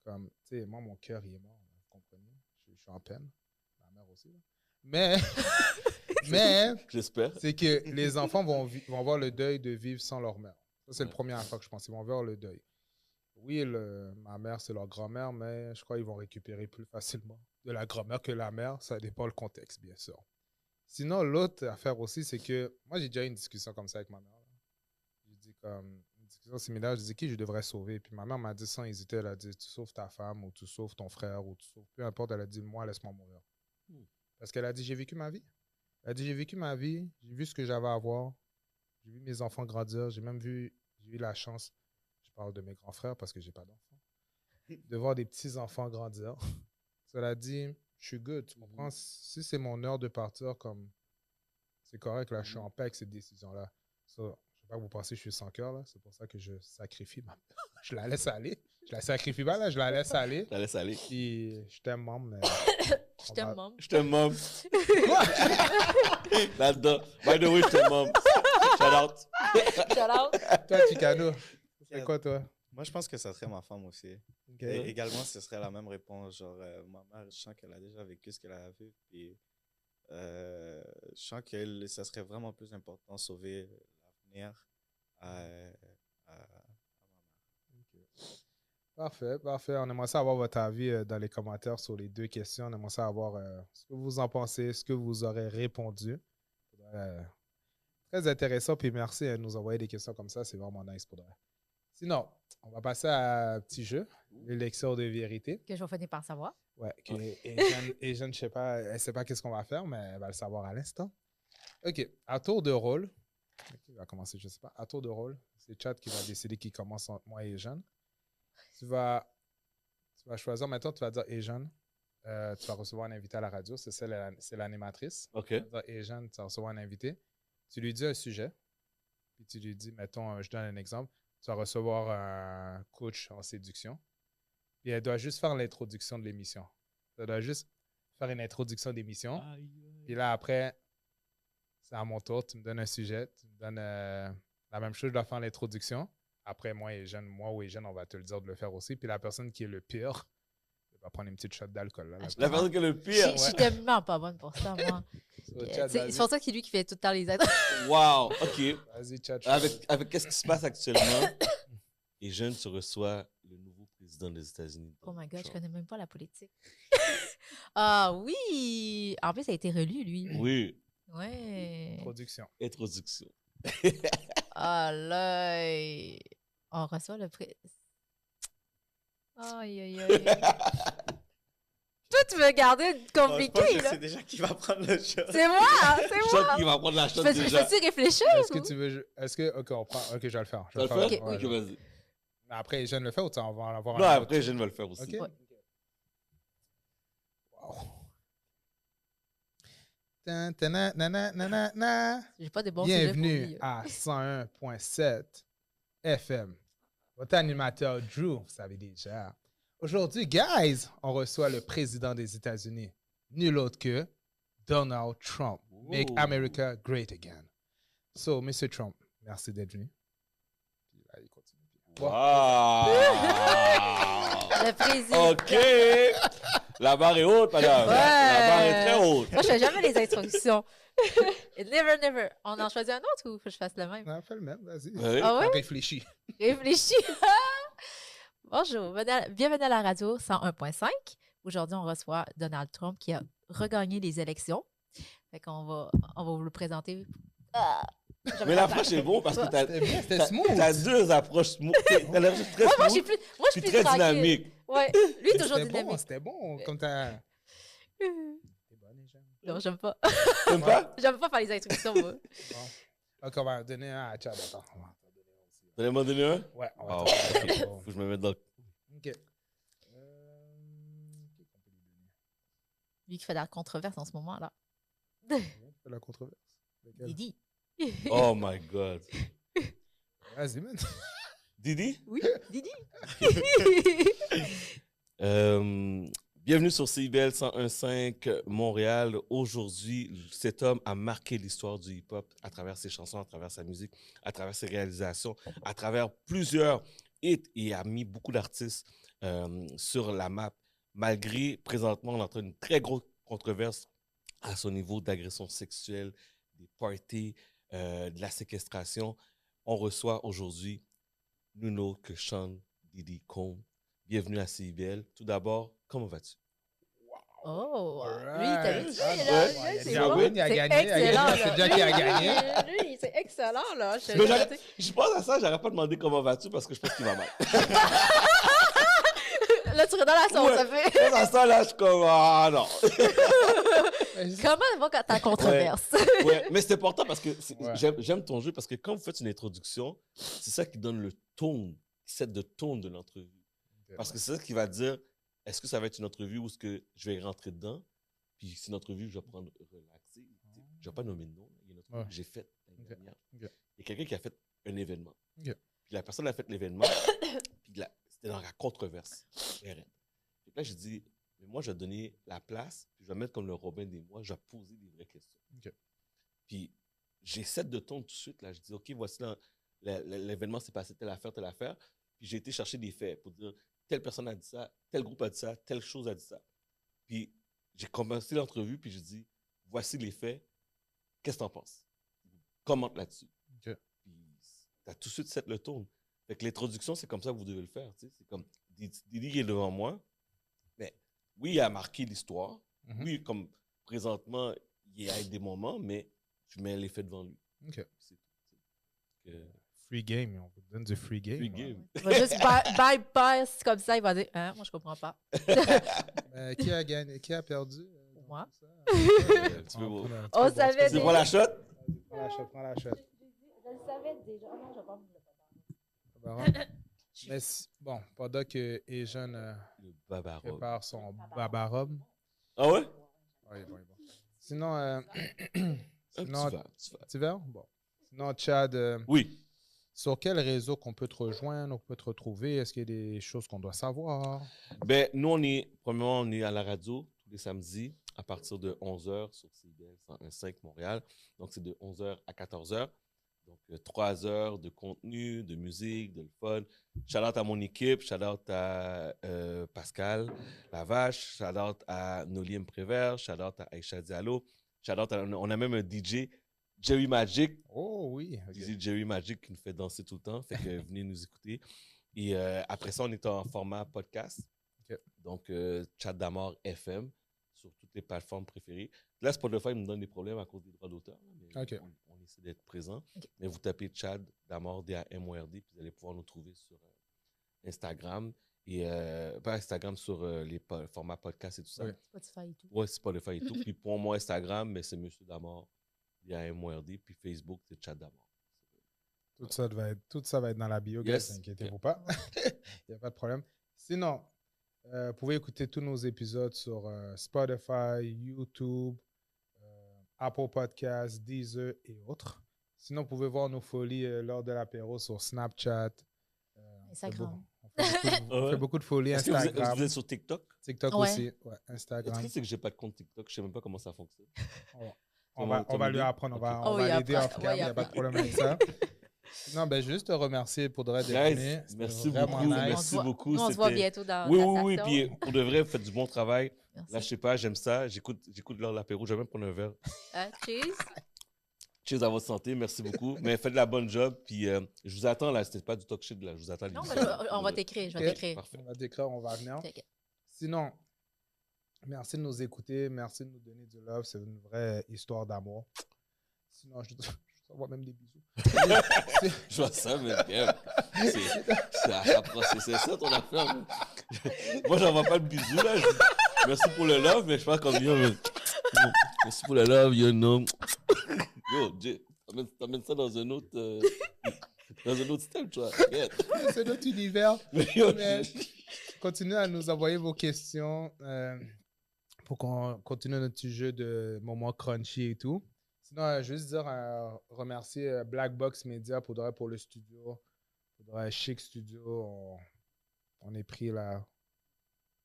comme, tu sais, moi, mon cœur, il est mort, vous comprenez? Je suis en peine. Ma mère aussi. Là. Mais, J'espère. c'est que les enfants vont avoir le deuil de vivre sans leur mère. Ça, c'est Ouais. la première fois que je pense. Ils vont avoir le deuil. Oui, ma mère, c'est leur grand-mère, mais je crois qu'ils vont récupérer plus facilement de la grand-mère que la mère. Ça dépend le contexte, bien sûr. Sinon, l'autre affaire aussi, c'est que moi, j'ai déjà eu une discussion comme ça avec ma mère. J'ai dit comme une discussion similaire. Je dis qui je devrais sauver. Puis ma mère m'a dit sans hésiter, elle a dit tu sauves ta femme ou tu sauves ton frère ou tu sauves peu importe. Elle a dit moi, laisse-moi mourir. Parce qu'elle a dit j'ai vécu ma vie. Elle a dit j'ai vécu ma vie, j'ai vu ce que j'avais à voir, j'ai vu mes enfants grandir, j'ai eu la chance, je parle de mes grands frères parce que j'ai pas d'enfants, de voir des petits enfants grandir. Cela dit, je suis good, tu comprends? Si c'est mon heure de partir, comme c'est correct, là, je suis en paix avec cette décision-là. So, je ne sais pas que vous pensez que je suis sans cœur, là. C'est pour ça que je sacrifie ma mère. Je la laisse aller. Je la sacrifie pas, là, je la laisse aller. Je la laisse aller. Puis je t'aime, maman, mais. Je t'aime, maman. Je t'aime, mom. Là-dedans. By the way, je t'aime, mom. Shout out. Shout out. Toi, Chicano, c'est quoi, toi? Moi, je pense que ça serait ma femme aussi. Ok. Et également, ce serait la même réponse. Genre, ma mère, je sens qu'elle a déjà vécu ce qu'elle a vu. Puis, je sens que ça serait vraiment plus important de sauver l'avenir à ma mère. Parfait. On aimerait ça avoir votre avis dans les commentaires sur les deux questions. On aimerait ça avoir ce que vous en pensez, ce que vous aurez répondu. Très intéressant. Puis merci de nous envoyer des questions comme ça. C'est vraiment nice pour de vrai. Sinon, on va passer à un petit jeu, l'élection de vérité. Que je vais finir par savoir. Ouais. Et je ne sais pas, elle ne sait pas qu'est-ce qu'on va faire, mais elle va le savoir à l'instant. OK. À tour de rôle. Qui va commencer, je ne sais pas. À tour de rôle, c'est Chad qui va décider qui commence entre moi et Jeanne. Tu vas choisir, maintenant, tu vas dire et Jeanne. Tu vas recevoir un invité à la radio. C'est l'animatrice. OK. Tu vas dire et Jeanne, tu vas recevoir un invité. Tu lui dis un sujet. Puis tu lui dis, mettons, je donne un exemple. Tu vas recevoir un coach en séduction. Puis elle doit juste faire l'introduction de l'émission. Elle doit juste faire une introduction d'émission. Puis là, après, c'est à mon tour. Tu me donnes un sujet. Tu me donnes la même chose. Je dois faire l'introduction. après moi ou Eugène, on va te le dire de le faire aussi. Puis la personne qui est le pire, elle va prendre une petite shot d'alcool. Là, La personne qui est le pire. Je suis tellement pas bonne pour ça, moi. So, Tu Chad, sais, c'est pour ça que c'est lui qui fait tout le temps les aides. Wow, OK. Vas-y, Chad. Avec qu'est-ce qui se passe actuellement? Et jeune, tu reçois le nouveau président des États-Unis. Oh my God, je Trump. connais même pas la politique. Ah oui! En plus, ça a été relu, lui. Oui, Ouais. Production. introduction. Ah là! On reçoit le prix. Aïe, aïe, aïe. Toi, tu veux garder Bon, je pense compliqué, que là? c'est déjà qui va prendre le shot. C'est moi! C'est Je moi! sens qu'il va prendre la shot Je déjà. peux-tu réfléchir? Est-ce que tu veux. Est-ce que. Ok, on prend. Ok, je vais le faire. Tu vas le faire? Ouais, Ok, je vais- vas-y. Mais après, Eugène le fait ou on va en avoir Non, un après, autre? jeune va le faire aussi. Ok. Ouais. Wow. Tan, tana, nana, nana, na. J'ai pas de bons sujets pour Bienvenue lui. à 101.7 FM. Votre animateur Drew, vous savez déjà. Aujourd'hui, guys, on reçoit le président des États-Unis, nul autre que Donald Trump. Make Ooh. America great again. So, Mr. Trump, merci d'être venu. Puis là, il continue. Bon. Wow! Le président. OK! La barre est haute, madame. Ouais. La barre est très haute. Moi, je fais jamais les introductions. Never, never. On en choisit un autre ou faut que je fasse le même? Non, fais le même, vas-y. Oui. Ah ouais? On réfléchit. Réfléchis. Bonjour, bienvenue à la radio 101.5. Aujourd'hui, on reçoit Donald Trump qui a regagné les élections. Fait qu'on va vous le présenter. Mais l'approche est bon parce que C'était bien, c'était t'as smooth. deux approches smooth. T'as l'air très Moi, je smooth, suis puis plus très tranquille. dynamique. Ouais, lui est toujours C'était bon, dynamique. c'était bon. Comme t'as. T'es bonne, Eugène. Non, j'aime pas. T'aimes pas? J'aime pas faire les introductions, moi. Bon. Ok, on va en donner un à Chad. Attends, on va en donner un aussi. T'allais m'en donner un? Ouais, on va Ah, t'en ok. donner un. Faut que je me mette dans le... Ok. Qui qu'on peut lui donner? Lui qui fait de la controverse en ce moment, là. Fais la controverse. Lequel? Didi. Oh my God. Vas-y, man. Didi? Oui, Didi. Bienvenue sur CIBL 101.5 Montréal. Aujourd'hui, cet homme a marqué l'histoire du hip-hop à travers ses chansons, à travers sa musique, à travers ses réalisations, à travers plusieurs hits et a mis beaucoup d'artistes sur la map. Malgré, présentement, on entend une très grosse controverse à son niveau d'agression sexuelle, des parties, de la séquestration. On reçoit aujourd'hui Nuno Sean Diddy Combs. Bienvenue à CIBL. Tout d'abord, comment vas-tu? Oh, Alright. lui, t'as vu, Ah, là, ouais, là, il a c'est déjà bon. win, il a C'est gagné, il a gagné. excellent, C'est là. déjà qui a gagné. Lui, c'est excellent, là. Je te Mais le j'arrête- dis. je pense à ça, j'arrête pas de demander comment vas-tu parce que je pense qu'il va mal. Là, tu es dans la sauce, Ouais. ça fait. Je pense à ça, là, je suis comme, ah non. Comment va ta controverse? Ouais, mais c'est important parce que Ouais. j'aime ton jeu parce que quand vous faites une introduction, c'est ça qui donne le ton, qui set le ton de l'entrevue. Parce que c'est ça qui va dire, est-ce que ça va être une entrevue ou est-ce que je vais rentrer dedans? Puis c'est une entrevue, je vais prendre relaxé. Je ne vais pas nommer de nom. Il y a une entrevue Ouais. que j'ai faite l'année Ok. dernière. Ok. Il y a quelqu'un qui a fait un événement. Ok. Puis la personne a fait l'événement, puis c'était dans la controverse. Puis là, j'ai dit, mais moi, je vais donner la place, puis je vais mettre comme le Robin des Bois, je vais poser des vraies questions. Ok. Puis j'ai set de ton tout de suite, là. Je dis, OK, voici l'événement s'est passé, telle affaire, telle affaire. Puis j'ai été chercher des faits pour dire, telle personne a dit ça, tel groupe a dit ça, telle chose a dit ça. Puis j'ai commencé l'entrevue, puis j'ai dit, voici les faits, qu'est-ce que t'en penses? Commente là-dessus. Ok. Puis t'as tout de suite set le ton. Fait que l'introduction, c'est comme ça que vous devez le faire. Tu sais. C'est comme Didi est devant moi. Mais oui, il a marqué l'histoire. Mhm. Oui, comme présentement, il y a des moments, mais tu mets les faits devant lui. Ok. C'est tout. Que- Free game, on vous donne du free game. Free ouais. game. Il va juste bypass comme ça, il va dire, hein, moi, je comprends pas. Qui a gagné? Qui a perdu? Moi. Tout ça? Tu veux voir. On savait C'est pour la shot? Prends la shot, prends la shot. Je le savais déjà. Oh non, je vais pas me le Mais bon, pendant que Eugène Le babarobe. prépare son babarobe. Ah ouais? Ouais, bon. Sinon, Un sinon petit verre, petit verre. tu verras? Bon. Sinon, Chad, Oui. sur quel réseau qu'on peut te rejoindre, on peut te retrouver? Est-ce qu'il y a des choses qu'on doit savoir? Ben, nous, premièrement, on est à la radio tous les samedis à partir de 11h sur CIBL 101.5 Montréal. Donc, c'est de 11h à 14h. Donc, 3 heures de contenu, de musique, de le fun. Shout-out à mon équipe, shout-out à Pascal Lavache, shout-out à Noliem Prévert, shout-out à Aïcha Diallo, shout-out on a même un DJ, Jerry Magic, Oh oui. ok. DJ Jerry Magic qui nous fait danser tout le temps, fait que venez nous écouter. Et après ça, on est en format podcast. Ok. Donc, Chat d'Amour FM sur toutes les plateformes préférées. Là, Spotify nous donne des problèmes à cause des droits d'auteur. Mais Ok. on essaie d'être présent. Ok. Mais vous tapez Chad d'Amour, D-A-M-O-R-D, puis vous allez pouvoir nous trouver sur Instagram. Et pas Instagram, sur les formats podcast et tout ça. Oui. Spotify et tout. Ouais, Spotify et tout. Puis pour mon Instagram, mais c'est Monsieur d'Amour, D-A-M-O-R-D. Puis Facebook, c'est Chat d'Amour. Tout ça va être dans la bio, Yes. guys, inquiétez-vous pas. Il n'y a pas de problème. Sinon, vous pouvez écouter tous nos épisodes sur Spotify, YouTube, Apple Podcasts, Deezer et autres. Sinon, vous pouvez voir nos folies lors de l'apéro sur Snapchat. Instagram. On fait beaucoup de folies Est-ce que vous Instagram. êtes sur TikTok? TikTok Ouais. aussi. Ouais, Le Instagram. truc, c'est que j'ai pas de compte TikTok. Je sais même pas comment ça fonctionne. On va lui apprendre. On va, Oh, on va il l'aider apprend. off cam. Ouais, Il n'y a il pas de apprend. problème avec ça. Non, ben juste te remercier pour de vrai d'être Guys, venu. C'était merci vraiment beaucoup. nice. Merci beaucoup. Nous, on se voit C'était- bientôt dans Oui, la oui, oui. station. Puis pour de vrai, vous faites du bon travail. Merci. Là, je sais pas, j'aime ça. J'écoute l'heure de l'apéro. Je vais même prendre un verre. Cheers. Cheers à votre santé. Merci beaucoup. Mais faites de la bonne job. Puis je vous attends là. C'était pas du talk shit là. Je vous attends. à Non, l'émission. mais on va t'écrire. Je vais Ok. t'écrire. Parfait. On va t'écrire, on va venir. T'inquiète. Sinon, merci de nous écouter. Merci de nous donner du love. C'est une vraie histoire d'amour. Sinon, je t'envoie même des bisous. Je vois ça, mais bien. C'est ça ton affaire. Moi, j'envoie pas de bisous là. Merci pour le love, mais je pense comme yo. Merci pour le love, you know. Yo, Jay, t'amènes ça dans un autre style, tu vois. Regarde. C'est notre univers. Mais yo, Mais continuez à nous envoyer vos questions pour qu'on continue notre petit jeu de moments crunchy et tout. Sinon, juste dire, remercier Black Box Media pour le studio, pour Chic Studio. On est pris là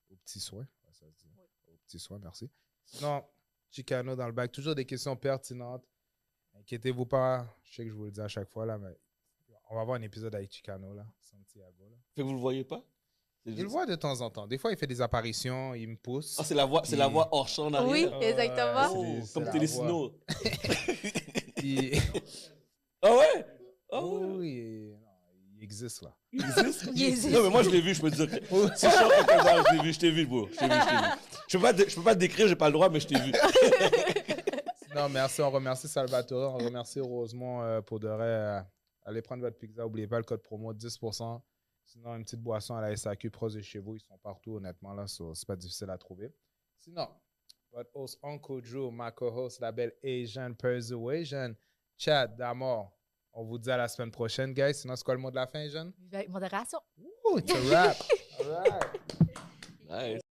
au petit soin. Ouais, ça se dit. Au petit soin, merci. Sinon, Chicano dans le bac, toujours des questions pertinentes. Inquiétez-vous pas, je sais que je vous le dis à chaque fois là, mais on va avoir un épisode avec Chicano là, Santiago là. Fait que vous le voyez pas? Il le voit de temps en temps. Des fois, il fait des apparitions, il me pousse. Ah, c'est la voix hors champ en arrière? Oui, Ouais, exactement. Oh, c'est comme la Télésino. Il... Ah ouais? Ah ouais? Oui, non, il existe là. Il existe? Il existe. Non, mais moi, je l'ai vu, je peux te dire. Si je chante quelque part, je t'ai vu, bro. Je t'ai vu. Je peux pas te décrire, j'ai pas le droit, mais je t'ai vu. Non, merci. On remercie Salvatore. On remercie Rosemont pour de vrai. Allez prendre votre pizza. N'oubliez pas le code promo 10%. Sinon, une petite boisson à la SAQ proche de chez vous. Ils sont partout, honnêtement. Là, c'est pas difficile à trouver. Sinon, votre host Uncle Drew, ma co-host, la belle Asian Persuasion, Chad d'Amour. On vous dit à la semaine prochaine, guys. Sinon, c'est quoi le mot de la fin, Jeanne? Avec modération. Ouh, it's a wrap. All right. Nice.